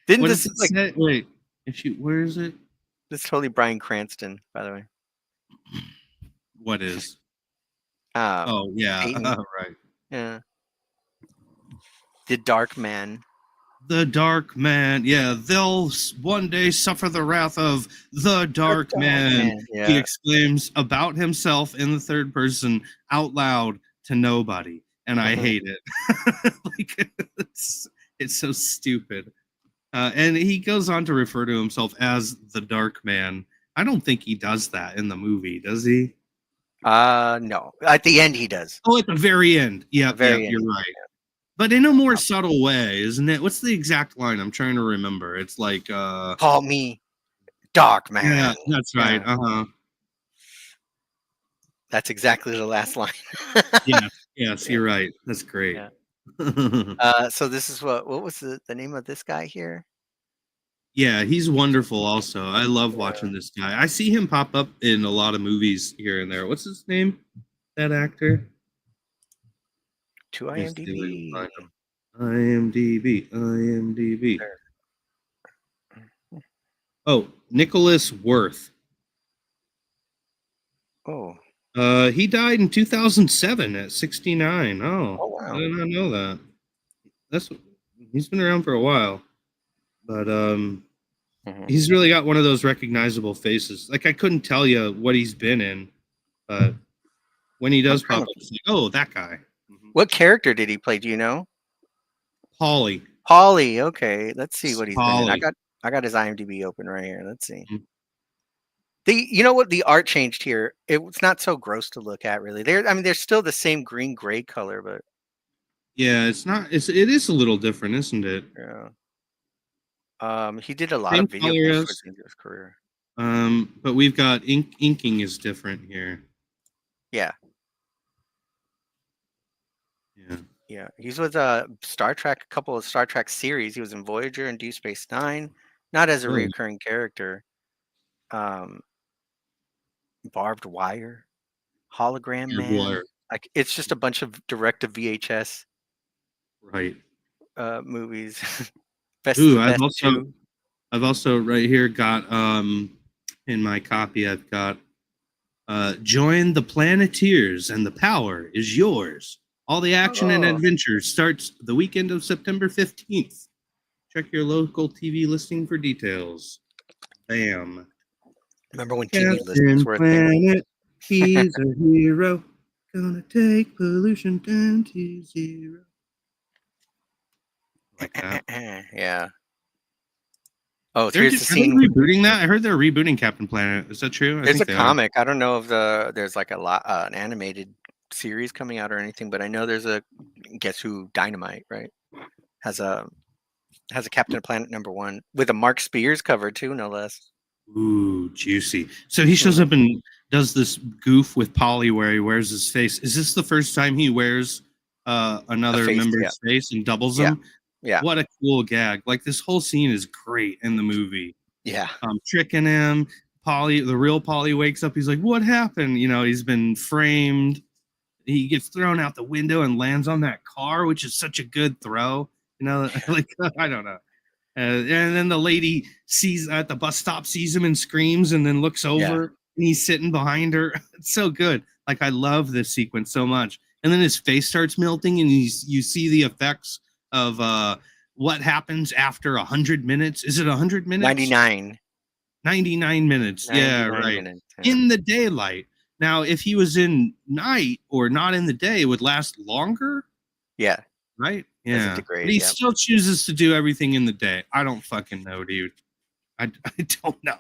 Didn't What this does it like say? Wait, where is it? this is totally Bryan Cranston, by the way. What is? Um, Oh, yeah. Peyton. Right. Yeah. The Darkman. The Dark Man. Yeah, they'll one day suffer the wrath of the The Dark Man. Darkman. He Yeah. exclaims about himself in the third person out loud to nobody. And I Mhm. hate it. Like, it's so stupid. And he goes on to refer to himself as the Dark Man. I don't think he does that in the movie, does he? No. At the end he does. Oh, at the very end. The Yep, very end. you're right. But in a more subtle way, isn't it? What's the exact line? I'm trying to remember. It's like, Call me Darkman. yeah, that's right. Yeah. Uh-huh. That's exactly the last line. Yeah, yes, Yeah. you're right. That's great. Yeah. So this is what was the name of this guy here? Yeah, he's wonderful also. I love watching this guy. I see him pop up in a lot of movies here and there. What's his name? That actor? To Let me see if I can IMDb. find him. IMDb. There. Oh, Nicholas Worth. Oh. He died in 2007 at 69. Oh, Oh I wow. did not know that. He's been around for a while, but Mhm. he's really got one of those recognizable faces. Like I couldn't tell you what he's been in, but when he does pop up, it's like, oh, that guy. What character did he play? Do you know? Paulie. Paulie. Okay, let's see what he's been in. I Paulie. got his IMDb open right here. Let's see. Mhm. You know what? The art changed here. It's not so gross to look at, really. They're still the same green gray color, but Yeah, it's not. It is a little different, isn't it? yeah. He did a lot Same of video color games as. towards the end of his career. But we've got inking is different here. Yeah, Yeah. yeah. He's with Star Trek, a couple of Star Trek series. He was in Voyager and Deep Space Nine, not as a Oh, recurring character. Um, Barbed Wire, Hologram Weird Man. Wire. Like it's just a bunch of direct to VHS Right. movies. Best of Ooh, the best too. I've also right here got in my copy I've got join the Planeteers and the power is yours. All the action and Oh, adventure starts the weekend of September 15th. Check your local TV listing for details. Bam. remember when TV listings Captain were a thing? Planet, he's a hero. Gonna take pollution down to 0. Like that. Yeah. Oh, here's the Are they scene. rebooting that? I heard they're rebooting Captain Planet. Is that true? I There's a think they are. comic. I don't know if there's like an animated series coming out or anything, but I know there's a Guess Who Dynamite, right? Has a Captain Planet #1 with a Mark Spears cover too, no less. Ooh, juicy. So he shows up and does this goof with Polly where he wears his face. Is this the first time he wears another face, member's face and doubles Yeah. them? Yeah. What a cool gag. Like this whole scene is great in the movie. Yeah. Tricking him. The real Polly wakes up. He's like, what happened? You know, he's been framed. He gets thrown out the window and lands on that car, which is such a good throw. You know, like, I don't know. And then the lady sees at the bus stop, sees him and screams, and then looks over and he's sitting behind her. It's so good. Like, I love this sequence so much. And then his face starts melting, and you see the effects of what happens after 100 minutes. Is it 100 minutes? 99. 99 minutes. 99 right. minutes, yeah. In the daylight. Now, if he was in night or not in the day, it would last longer. Yeah. Right? Doesn't Yeah. degrade, But he yeah. still chooses to do everything in the day. I don't fucking know, dude. I don't know.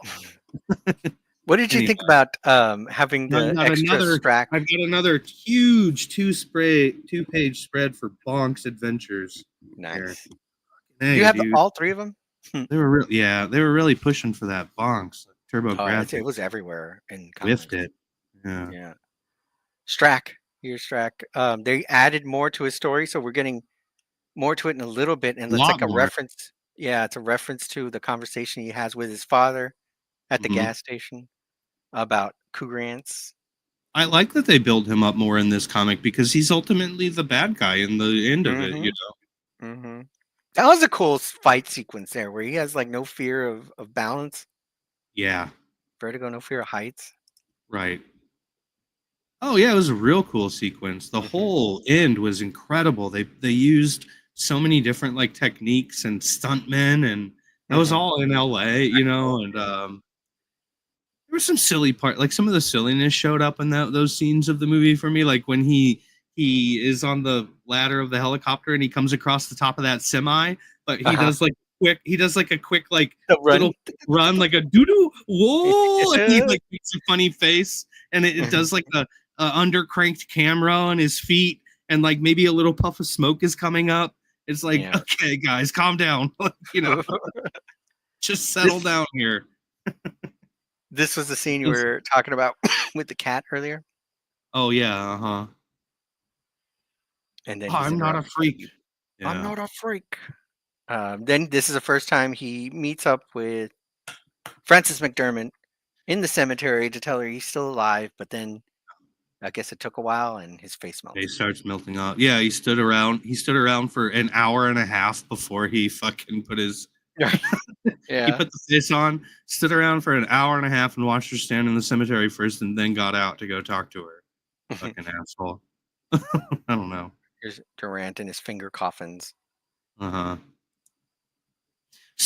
What did you think about having the extra Strack? I've got another huge two-page spread for Bonk's Adventures. Nice. Hey, You have dude. all three of them? They were really pushing for that Bonk's Turbo Graphics. It was everywhere in Whiffed comics. it. Yeah. Yeah. Strack. Here's Strack. They added more to his story, so we're getting more to it in a little bit. And it's like a more. reference. Yeah, it's a reference to the conversation he has with his father at the gas station about cougar ants. I like that they build him up more in this comic because he's ultimately the bad guy in the end of it, you know. Mm-hmm. That was a cool fight sequence there where he has like no fear of balance. Yeah. Vertigo, no fear of heights. Right. Oh yeah, it was a real cool sequence. The whole end was incredible. They used so many different like techniques and stuntmen, and that was all in LA, you know, and there was some silly part, like some of the silliness showed up in those scenes of the movie for me, like when he is on the ladder of the helicopter and he comes across the top of that semi, but he does like a quick like little run, like a doo-doo, whoa, and he like makes a funny face, and it does like a undercranked camera on his feet, and like maybe a little puff of smoke is coming up. It's like, okay, guys, calm down. You know, just settle down here. This was the scene you were talking about with the cat earlier. Oh yeah, And then I'm not a freak. Yeah. I'm not a freak. Then this is the first time he meets up with Frances McDermott in the cemetery to tell her he's still alive, but then I guess it took a while and his face melted. He starts melting off. Yeah, he stood around for an hour and a half before he fucking put his he put the face on, stood around for an hour and a half and watched her stand in the cemetery first and then got out to go talk to her. Fucking asshole. I don't know. Here's Durant and his finger coffins. So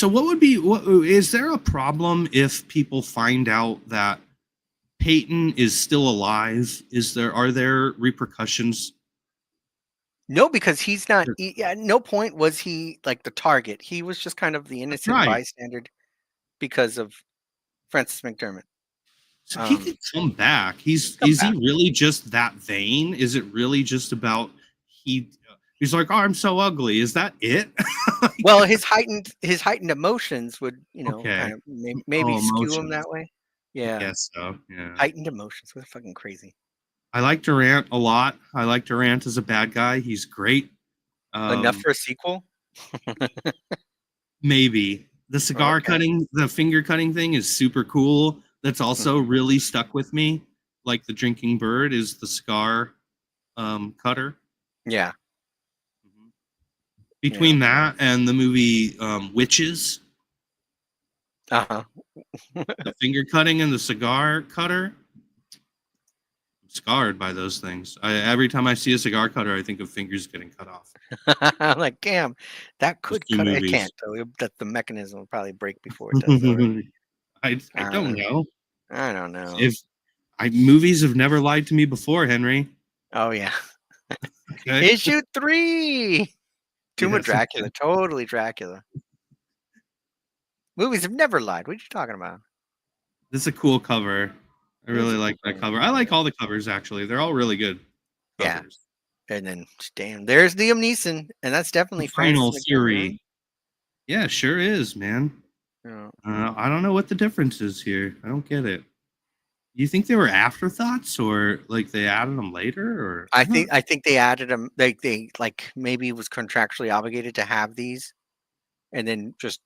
what is there a problem if people find out that Peyton is still alive? Are there repercussions? No, because he's not. At no point was he like the target. He was just kind of the innocent bystander because of Frances McDermott. So he could come back. Is he really just that vain? Is it really just about he's like, oh, I'm so ugly. Is that it? Well, his heightened emotions would, kind of maybe skew him that way. Yeah. I guess so. Yeah. Heightened emotions. We're fucking crazy. I like Durant a lot. I like Durant as a bad guy. He's great. Enough for a sequel? Maybe. The cigar cutting, the finger cutting thing is super cool. That's also really stuck with me. Like the drinking bird is the cigar cutter. Yeah. Between that and the movie Witches. The finger cutting and the cigar cutter. I'm scarred by those things. Every time I see a cigar cutter, I think of fingers getting cut off. I'm like, damn, that could cut it. It can't, though. That the mechanism will probably break before it does. I don't know. I don't know. Movies have never lied to me before, Henry. Oh, yeah. Okay. Issue 3. Tomb of Dracula. Totally Dracula. Movies have never lied. What are you talking about? This is a cool cover. I It is really a like cool that cover. cover. I like all the covers actually. They're all really good Yeah. covers. And then, damn, there's Liam Neeson, and that's definitely The final Francis McDormand. Fury. Yeah, sure is, man. Yeah. I don't know what the difference is here. I don't get it. You think they were afterthoughts, or like they added them later, or I think they added them. They like maybe was contractually obligated to have these, and then just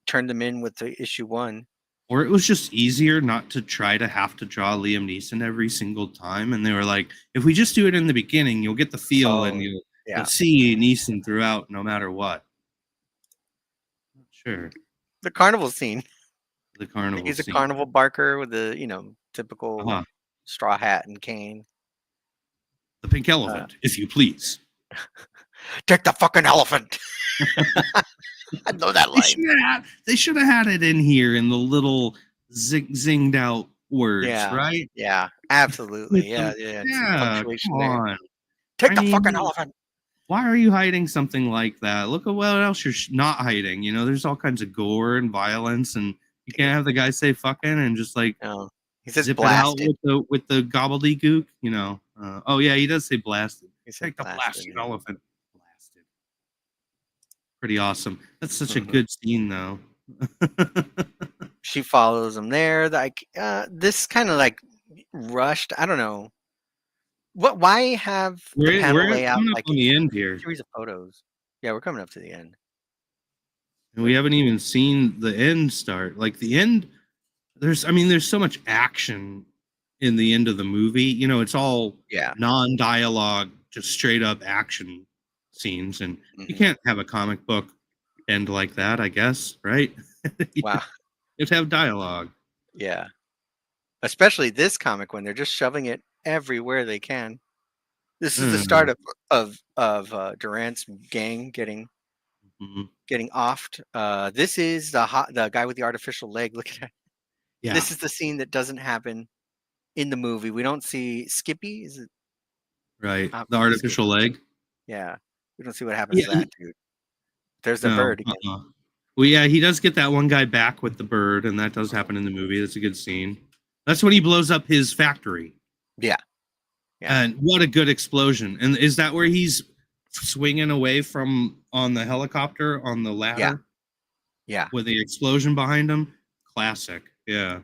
turned them in with the issue 1. or it was just easier not to try to have to draw Liam Neeson every single time, and they were like, if we just do it in the beginning, you'll get the feel and you'll Yeah. see Neeson throughout, no matter what. Sure, The carnival scene. the carnival. He's a scene. carnival barker with the typical Uh-huh. straw hat and cane. The pink elephant, if you please. Take the fucking elephant. I know that line. They should have had it in here in the little zinged out words, Yeah. right? Yeah, absolutely. Yeah, some punctuation come there. on. Take I the mean, fucking elephant. Why are you hiding something like that? Look at what else you're not hiding. There's all kinds of gore and violence, and you can't have the guy say fucking and just like No. He says zip blasted. it out with the gobbledygook. Oh yeah, he does say blasted. He said Take the blasted yeah. elephant. Blasted. Pretty awesome. That's such a good scene, though. She follows him there. Like this kind of like rushed. I don't know. Why have the panel layout coming up like on the end here, a series of photos? Yeah, we're coming up to the end. and we haven't even seen the end start. Like the end, there's so much action in the end of the movie. It's all non-dialogue, just straight up action scenes, and you can't have a comic book end like that, I guess, right? Wow. You have to have dialogue. Yeah. Especially this comic when they're just shoving it everywhere they can. This is the start of Durant's gang getting offed. This is the guy with the artificial leg. Look at that. Yeah. This is the scene that doesn't happen in the movie. We don't see Skippy. Is it right? The artificial leg. Yeah, we don't see what happens to that dude. There's the bird again. Well, yeah, he does get that one guy back with the bird, and that does happen in the movie. That's a good scene. That's when he blows up his factory. Yeah. And what a good explosion. And is that where he's swinging away from on the helicopter on the ladder? Yeah. With the explosion behind him? Classic. Yeah.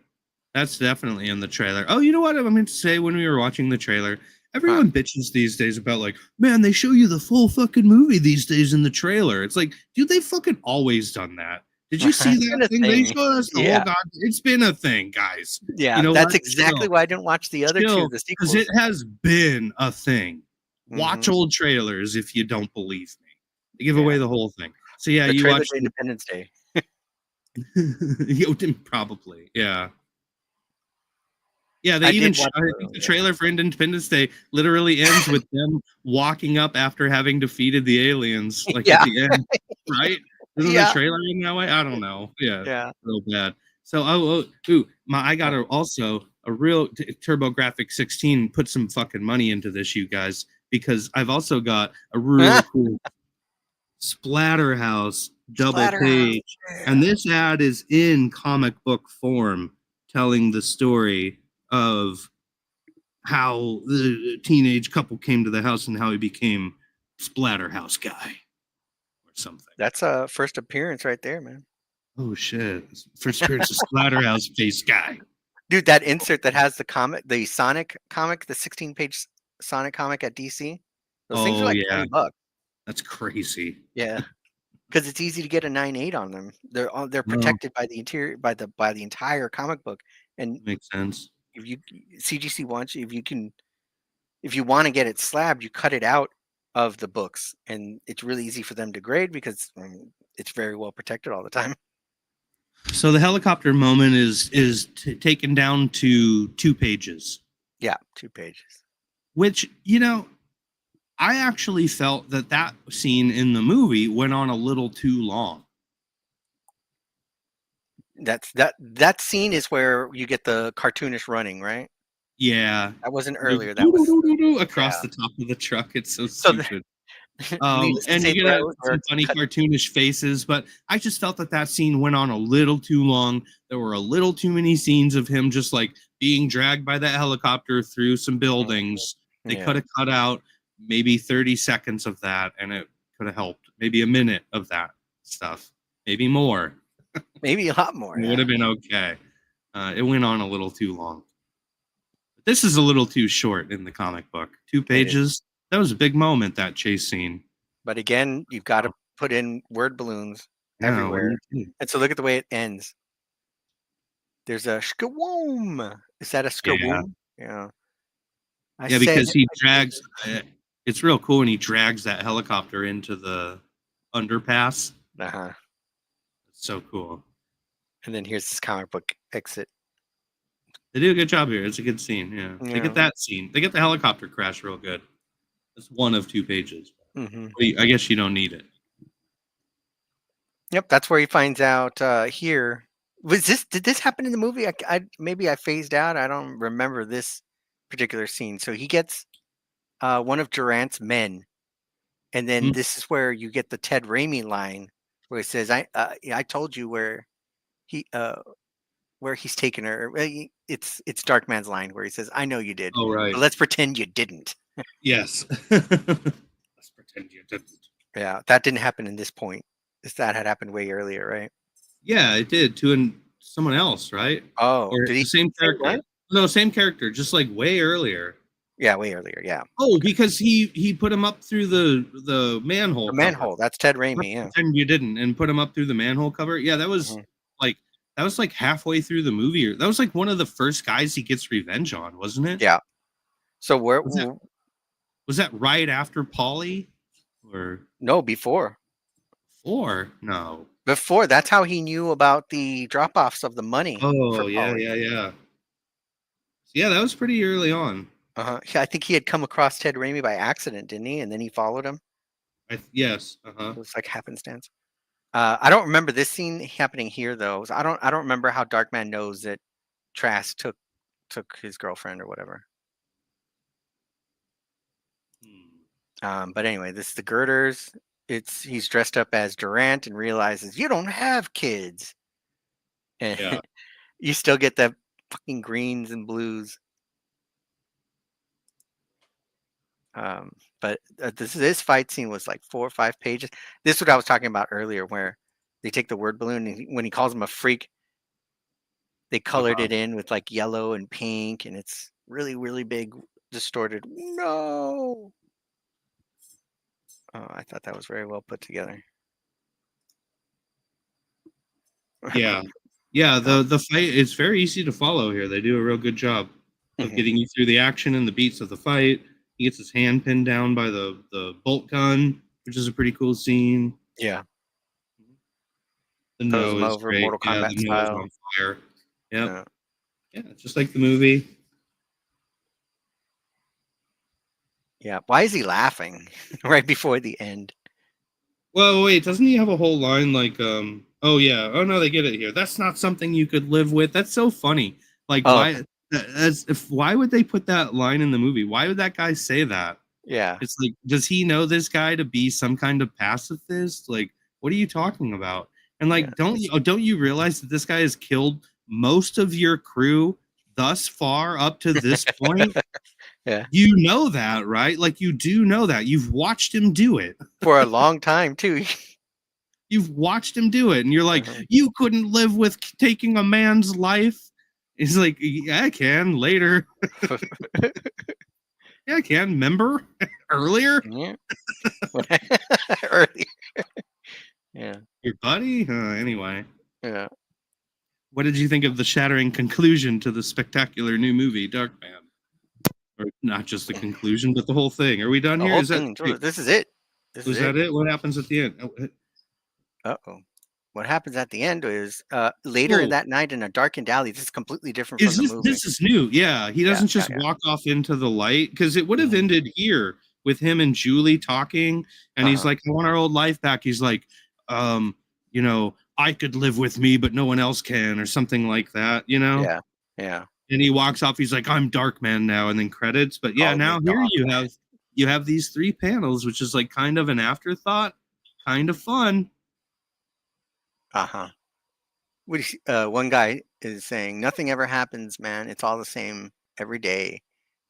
That's definitely in the trailer. Oh, you know what I meant to say when we were watching the trailer? Everyone bitches these days about like, man, they show you the full fucking movie these days in the trailer. It's like, dude, they fucking always done that. Did you see that thing? They showed us the whole god. It's been a thing, guys. Yeah, that's exactly why I didn't watch the other two, the sequels. Because it has been a thing. Watch old trailers if you don't believe me. They give away the whole thing. So yeah, you watch Independence Day. Probably, yeah. Yeah, I think the trailer for Independence Day literally ends with them walking up after having defeated the aliens, like at the end, right? Isn't the trailer in that way? I don't know. Yeah, real bad. So, I got a real TurboGraphic 16. Put some fucking money into this, you guys, because I've also got a real cool Splatterhouse double page, and this ad is in comic book form, telling the story of how the teenage couple came to the house and how he became Splatterhouse guy or something. That's a first appearance right there, man. Oh shit! First appearance of Splatterhouse face guy. Dude, that insert that has the Sonic comic, the 16-page Sonic comic at DC. Those things are like $20. That's crazy. Yeah, because it's easy to get a 9.8 on them. They're protected by the interior by the entire comic book, and makes sense. If CGC wants you, if you want to get it slabbed, you cut it out of the books, and it's really easy for them to grade because it's very well protected all the time. So the helicopter moment is taken down to 2 pages. Yeah, 2 pages. Which, I actually felt that scene in the movie went on a little too long. That scene is where you get the cartoonish running, right? Yeah. That wasn't earlier. That was across the top of the truck. It's so stupid. Needless to And say, you get throat or some funny cut. cartoonish faces, but I just felt that scene went on a little too long. There were a little too many scenes of him just like being dragged by that helicopter through some buildings. They could Yeah. have cut out maybe 30 seconds of that, and it could have helped. Maybe a minute of that stuff, maybe more. Maybe a lot more. It would have been okay. It went on a little too long. This is a little too short in the comic book. 2 pages. That was a big moment, that chase scene. But again, you've got to put in word balloons Yeah, what do everywhere. you do? And so look at the way it ends. There's a shkawoom. Is that a skawoom? Yeah. I Yeah, said, because he drags. It's real cool when he drags that helicopter into the underpass. uh-huh. It's so cool. And then here's this comic book exit. They do a good job here. It's a good scene. Yeah. They Yeah. get that scene. They get the helicopter crash real good. It's 1 of 2 pages. Mm-hmm. I guess you don't need it. Yep, that's where he finds out here. Did this happen in the movie? Maybe I phased out. I don't remember this particular scene. So he gets one of Durant's men, and then this is where you get the Ted Raimi line where he says, I told you where he's taken her." It's Darkman's line where he says, "I know you did. Oh, right. But let's pretend you didn't." Yes. Let's pretend you didn't. Yeah, that didn't happen in this point. That had happened way earlier, right? Yeah, it did to someone else, right? Oh, Or did he? the same character? What? No, same character, just like way earlier. Yeah, way earlier. Yeah. Oh, because he put him up through the manhole. The manhole. That's Ted Raimi. Yeah. And you didn't, and put him up through the manhole cover. Yeah, that was like halfway through the movie. That was like one of the first guys he gets revenge on, wasn't it? Yeah. So where was that right after Polly, or no before? No. Before. That's how he knew about the drop-offs of the money. Oh yeah. Yeah, that was pretty early on. I think he had come across Ted Raimi by accident, didn't he? And then he followed him. Yes. It was like happenstance. I don't remember this scene happening here though. I don't remember how Darkman knows that Trask took his girlfriend or whatever. But anyway, this is the girders. He's dressed up as Durant and realizes you don't have kids. And Yeah. you still get the fucking greens and blues. But this fight scene was like 4 or 5 pages. This is what I was talking about earlier, where they take the word balloon and when he calls him a freak, they colored it in with like yellow and pink, and it's really, really big, distorted. No. Oh, I thought that was very well put together. Yeah. The fight is very easy to follow here. They do a real good job of getting you through the action and the beats of the fight. He gets his hand pinned down by the bolt gun, which is a pretty cool scene. Yeah. The nose is over great. Mortal Kombat the style. nose on fire. Yep. Yeah, just like the movie. Yeah. Why is he laughing right before the end? Well, wait, doesn't he have a whole line like, oh yeah, oh no, they get it here. That's not something you could live with. That's so funny. Like, why would they put that line in the movie? Why would that guy say that? Yeah. It's like, does he know this guy to be some kind of pacifist? Like, what are you talking about? And like, don't you realize that this guy has killed most of your crew thus far up to this point? Yeah. You know that, right? Like, you do know that. You've watched him do it for a long time too. You've watched him do it, and you're like, you couldn't live with taking a man's life. He's like, yeah, I can later. Yeah, I can. Remember earlier? Yeah. Earlier. Yeah. Your buddy? Anyway. Yeah. What did you think of the shattering conclusion to the spectacular new movie, Darkman? Or not just the conclusion, but the whole thing. Are we done here? This is it. Was that it? What happens at the end? Uh-oh. What happens at the end is later that night in a darkened alley. This is completely different from the movie. This is new. Yeah. He doesn't just walk off into the light, because it would have ended here with him and Julie talking. And he's like, I want our old life back. He's like, you know, I could live with me, but no one else can, or something like that, you know? Yeah. Yeah. And he walks off. He's like, I'm Darkman now, and then credits. But yeah, now here you have you have these 3 panels, which is like kind of an afterthought, kind of fun. Uh-huh. One guy is saying, nothing ever happens, man. It's all the same every day.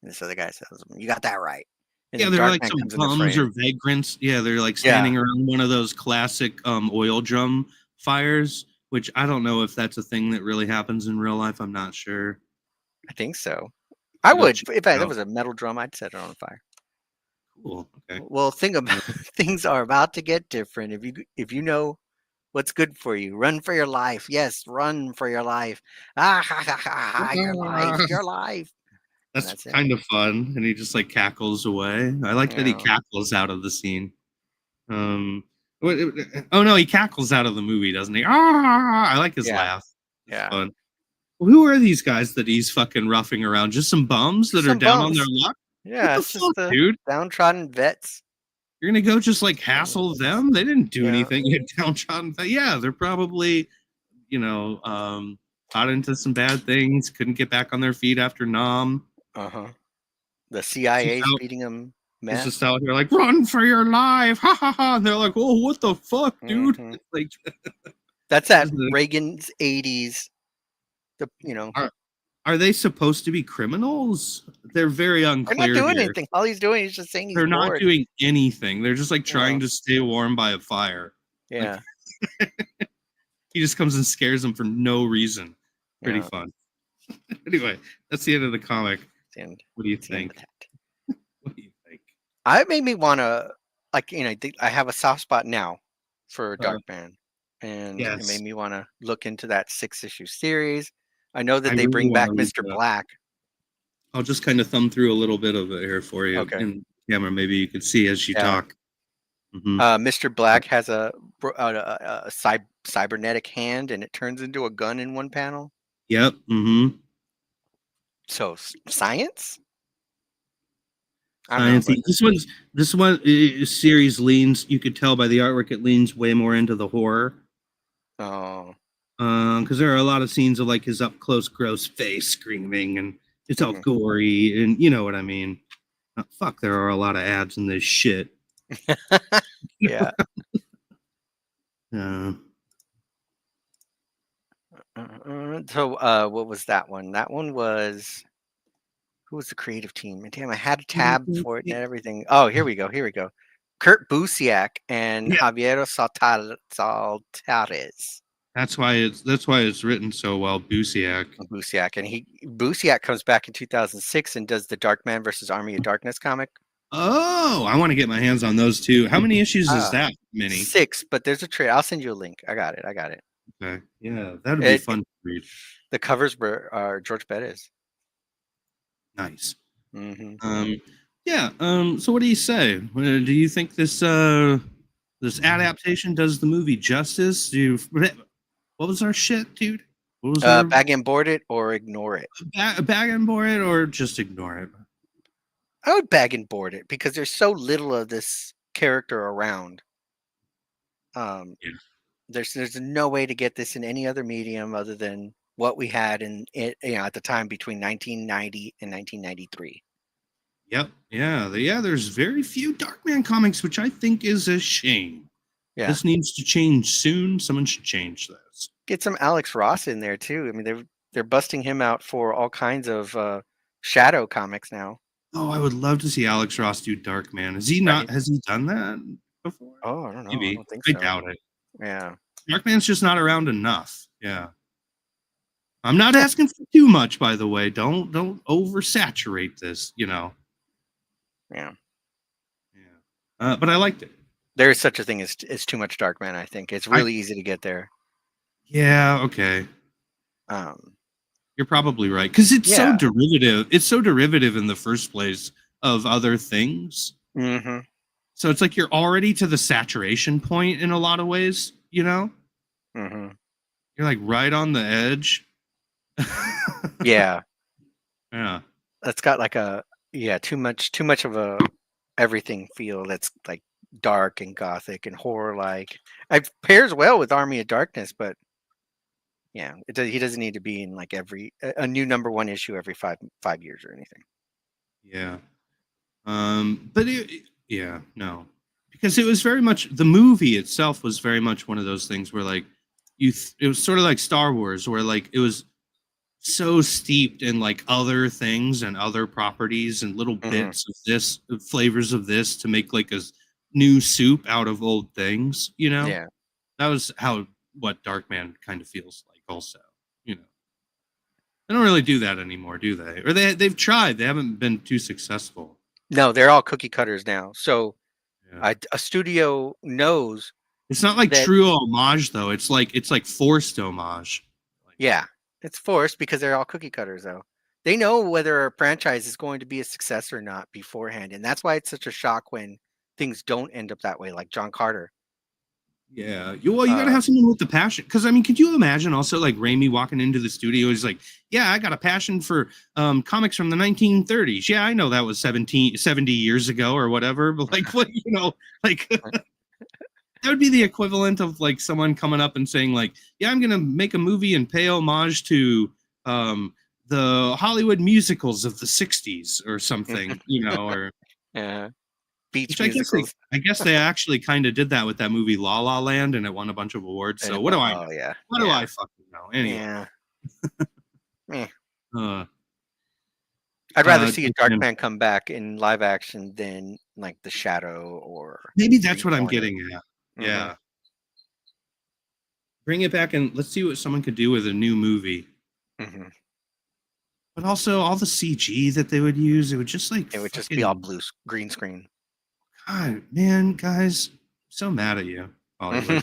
And this other guy says, you got that right. And Yeah, then they're like Darkman some comes in the bums or frame. vagrants. Yeah, they're like Yeah. standing around one of those classic oil drum fires, which I don't know if that's a thing that really happens in real life. I'm not sure. I think so. I Go would. check If it there out. was a metal drum, I'd set it on fire. Cool. Okay. Well, think about things are about to get different. If you know what's good for you, run for your life. Yes, run for your life. Ah, ha, ha, ha, ha, your life, your life. And That's that's it. kind of fun, and he just like cackles away. I like that he Yeah. cackles out of the scene. Oh no, he cackles out of the movie, doesn't he? Ah, I like his Yeah. laugh. It's Yeah. fun. Well, who are these guys that he's fucking roughing around? Just some bums that are Some down on their bums. luck? Yeah, What the it's just fuck, the dude? downtrodden vets. You're gonna go just like hassle them? They didn't do Yeah. anything. You downtrodden. Yeah, they're probably, got into some bad things. Couldn't get back on their feet after Nam. Uh-huh. The Just CIA's out, feeding them it's meth. just out here like, run for your life, ha ha ha! And they're like, oh, what the fuck, dude? Mhm. It's like, That's that isn't it- Reagan's 80s. are they supposed to be criminals? They're very They're not unclear doing here. anything. All he's doing is just saying he's They're not bored. doing anything. They're just like trying Yeah. to stay warm by a fire. Yeah. He just comes and scares them for no reason. Pretty Yeah. fun. Anyway, that's the end of the comic. And What do you it's the end think? of that. What do you think? It made me want to, I have a soft spot now for Darkman, and it Yes. made me want to look into that 6-issue series. I know that I they really bring back wanna read Mr. that. Black. I'll just kind of thumb through a little bit of it here for you Okay. in camera. Maybe you can see as you Yeah. talk. Mhm. Mr. Black has a cybernetic hand, and it turns into a gun in one panel. Yep. Mm-hmm. So science? I don't know, Sciencey. This one series leans. You could tell by the artwork it leans way more into the horror. oh, Because there are a lot of scenes of like his up close, gross face screaming, and it's all Mhm. gory, and you know what I mean. Fuck, there are a lot of ads in this shit. yeah. So, what was that one? That one was, who was the creative team? And damn, I had a tab for it and everything. Oh, here we go. Here we go. Kurt Busiek and Yeah. Javier Saltares. That's why it's written so well, Busiek. Busiek, and Busiek comes back in 2006 and does the Darkman versus Army of Darkness comic. Oh, I want to get my hands on those too. How many issues is Ah. that? Many. 6, but there's a trade. I'll send you a link. I got it. Okay. Yeah, that'd be fun to read. The covers are George Perez. Nice. Mm-hmm. Yeah. So what do you say? Do you think this adaptation does the movie justice? What was our shit, dude? What was our Bag and board it or ignore it. bag and board it or just ignore it? I would bag and board it because there's so little of this character around. Yeah. There's no way to get this in any other medium other than what we had at the time between 1990 and 1993. Yep. Yeah. There's very few Darkman comics, which I think is a shame. Yeah. This needs to change soon. Someone should change this. Get some Alex Ross in there too. I mean, they're busting him out for all kinds of shadow comics now. Oh, I would love to see Alex Ross do Darkman. Has he done that before? Oh, I don't know. Maybe. I don't think I so. doubt it. Yeah. Darkman's just not around enough. Yeah. I'm not asking for too much, by the way. Don't oversaturate this, Yeah. Yeah. But I liked it. There is such a thing as too much Darkman, I think. It's really easy to get there. Yeah, okay. Um, You're probably right. Because it's so Yeah. derivative. It's so derivative in the first place of other things. mhm. So it's like you're already to the saturation point in a lot of ways, Mhm. You're like right on the edge. Yeah. Yeah. That's got like too much of a everything feel that's like dark and gothic and horror like. It pairs well with Army of Darkness, but yeah, he doesn't need to be in like a new #1 issue every five years or anything. Yeah. But yeah, no, because it was very much the movie itself was very much one of those things where like it was sort of like Star Wars, where like it was so steeped in like other things and other properties and little bits of this flavors of this to make like a new soup out of old things. Yeah. That was what Darkman kind of feels like. Also, they don't really do that anymore, do they? Or they've tried. They haven't been too successful. No, they're all cookie cutters now. So Yeah. a studio knows. It's not like that- true homage though. It's like forced homage. Yeah, it's forced because they're all cookie cutters, though. They know whether a franchise is going to be a success or not beforehand, and that's why it's such a shock when things don't end up that way, like John Carter. Yeah. You gotta have someone with the passion. Because I mean, could you imagine also like Raimi walking into the studio? He's like, "Yeah, I got a passion for comics from the 1930s. Yeah, I know that was 70 years ago or whatever. But like, what like." That would be the equivalent of like someone coming up and saying like, "Yeah, I'm gonna make a movie and pay homage to the Hollywood musicals of the '60s or something," or Beach which musicals. I guess they actually kind of did that with that movie La La Land, and it won a bunch of awards. So what do I know? Yeah. What do I fucking know? Anyway, Yeah. I'd rather see a Darkman. Darkman come back in live action than like The Shadow or Maybe that's what I'm Reborn. getting at. Yeah. Bring it back and let's see what someone could do with a new movie. But also all the CG that they would use, it would just like it would just be all green screen. God, man, guys, I'm so mad at you, Hollywood.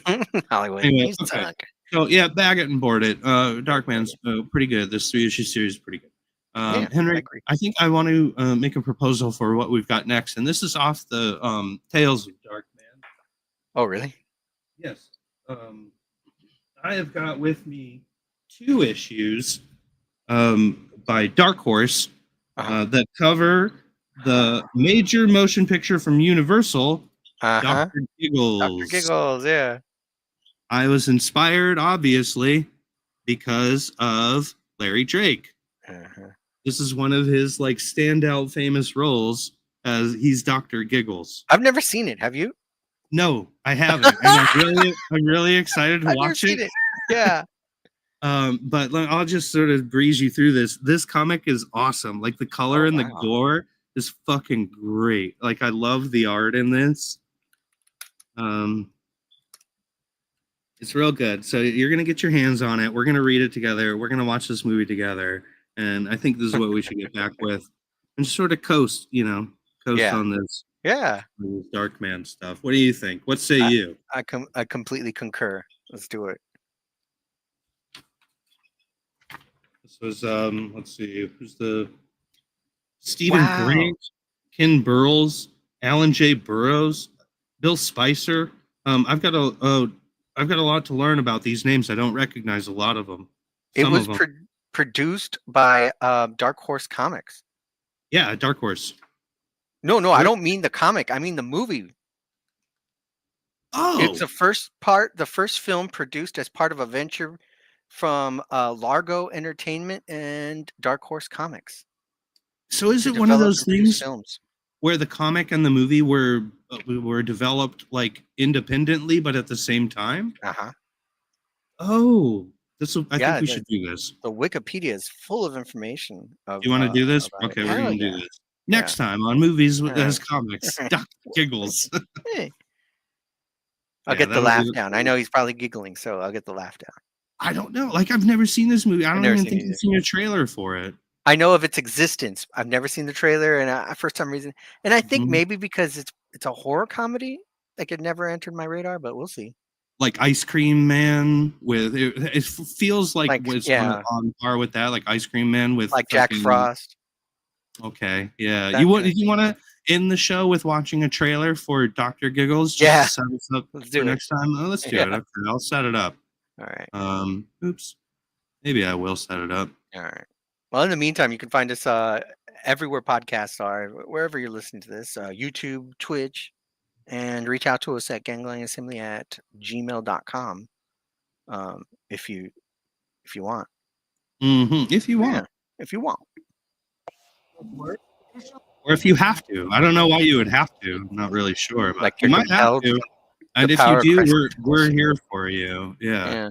Hollywood. Anyway, You okay. suck. So yeah, bag it and board it. Darkman's pretty good. This 3-issue series is pretty good. Yeah, Henry, I agree. I think I want to make a proposal for what we've got next, and this is off the Tales of Darkman. Oh, really? Yes. I have got with me 2 issues by Dark Horse that cover the major motion picture from Universal, Dr. Giggles. Dr. Giggles, yeah. I was inspired, obviously, because of Larry Drake. This is one of his like standout famous roles as he's Dr. Giggles. I've never seen it. Have you? No, I haven't. And I'm really excited to watch it. Yeah. But I'll just sort of breeze you through this. This comic is awesome. Like the color and the gore is fucking great. Like I love the art in this. It's real good. So you're gonna get your hands on it. We're gonna read it together. We're gonna watch this movie together. And I think this is what we should get back with, and just sort of coast on this. Yeah. Darkman stuff. What do you think? What say you? I completely concur. Let's do it. This was let's see, who's the Stephen Grant, Ken Burles, Alan J. Burrows, Bill Spicer. I've got a lot to learn about these names. I don't recognize a lot of them. It was produced by Dark Horse Comics. Yeah, Dark Horse. No, I don't mean the comic. I mean the movie. Oh, it's the first film produced as part of a venture from Largo Entertainment and Dark Horse Comics. So is it one of those things where the comic and the movie were developed like independently, but at the same time? Oh, I think we should do this. The Wikipedia is full of information. You want to do this? Okay, we're going to do this. Next time on Movies with His Comics, Dr. Giggles. I'll get the laugh down. I know he's probably giggling, so I'll get the laugh down. I don't know. Like, I've never seen this movie. I don't even think I've seen a trailer for it. I know of its existence. I've never seen the trailer, and for some reason, and I think maybe because it's a horror comedy, like it never entered my radar, but we'll see. Like Ice Cream Man with it feels like was on par with that, like Ice Cream Man with like Jack Frost. Okay, yeah. You want to end the show with watching a trailer for Dr. Giggles? Yeah. Set us up for next time. Oh, let's do it. Okay, I'll set it up. All right. Oops. Maybe I will set it up. All right. Well, in the meantime, you can find us everywhere podcasts are, wherever you're listening to this, YouTube, Twitch, and reach out to us at ganglangassembly@gmail.com if you want. If you want. If you want. Or if you have to. I don't know why you would have to. I'm not really sure. But Like you you're might have compelled. to. And The if you power of do, Christ we're principles. here for you. Yeah.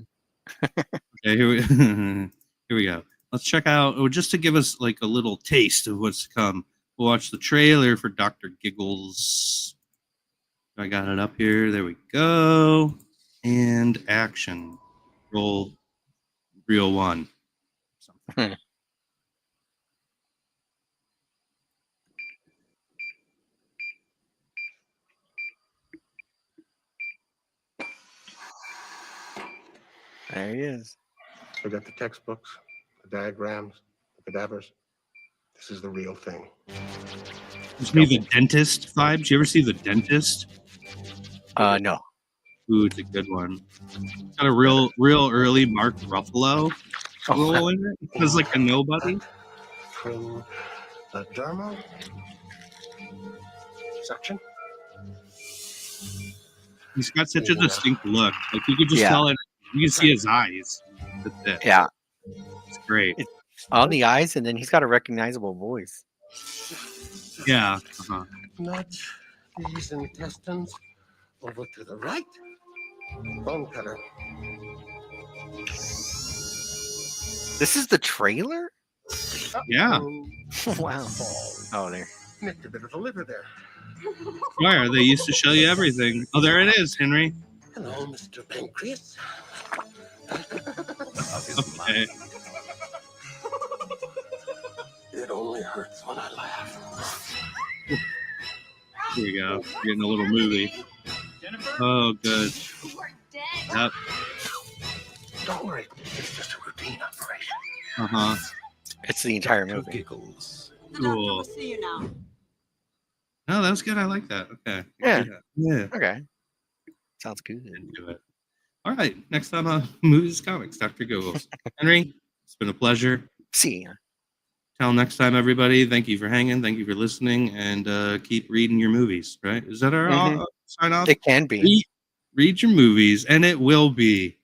Yeah. Okay, here we here we go. Let's check out just to give us like a little taste of what's to come. We'll watch the trailer for Dr. Giggles. I got it up here. There we go. And action. Roll reel one. Hmm. There he is. Forget the textbooks, the diagrams, the cadavers. This is the real thing. Gives me the dentist vibes. You ever see the dentist? No. Ooh, it's a good one. It's got a real early Mark Ruffalo role in it. It was like a nobody. From the dermal section. He's got such a distinct look. Like you could just tell it. You can see his eyes. That's it. Yeah. It's great. On the eyes, and then he's got a recognizable voice. Yeah. Uh-huh. Nudge these intestines over to the right. Bone cutter. This is the trailer? Yeah. Wow. Oh, there. Nicked a bit of the liver there. Where they used to show you everything. Oh, there it is, Henry. Hello, Mr. Pancreas. Okay. It only hurts when I laugh. Here we go. We're getting a little movie. Oh, good. Yep. Don't worry, it's just a routine operation. Uh-huh. It's the entire Dr. movie. Giggles. The doctor Cool. will see you now. Oh, that was good. I like that. Okay. Yeah. Yeah. Okay. Sounds good. Into it. All right. Next time on Movies Comics, Dr. Giggles. Henry, it's been a pleasure. See ya. Till next time, everybody. Thank you for hanging. Thank you for listening, and keep reading your movies. Right? Is that our Mhm. sign off? It can be. Read your movies, and it will be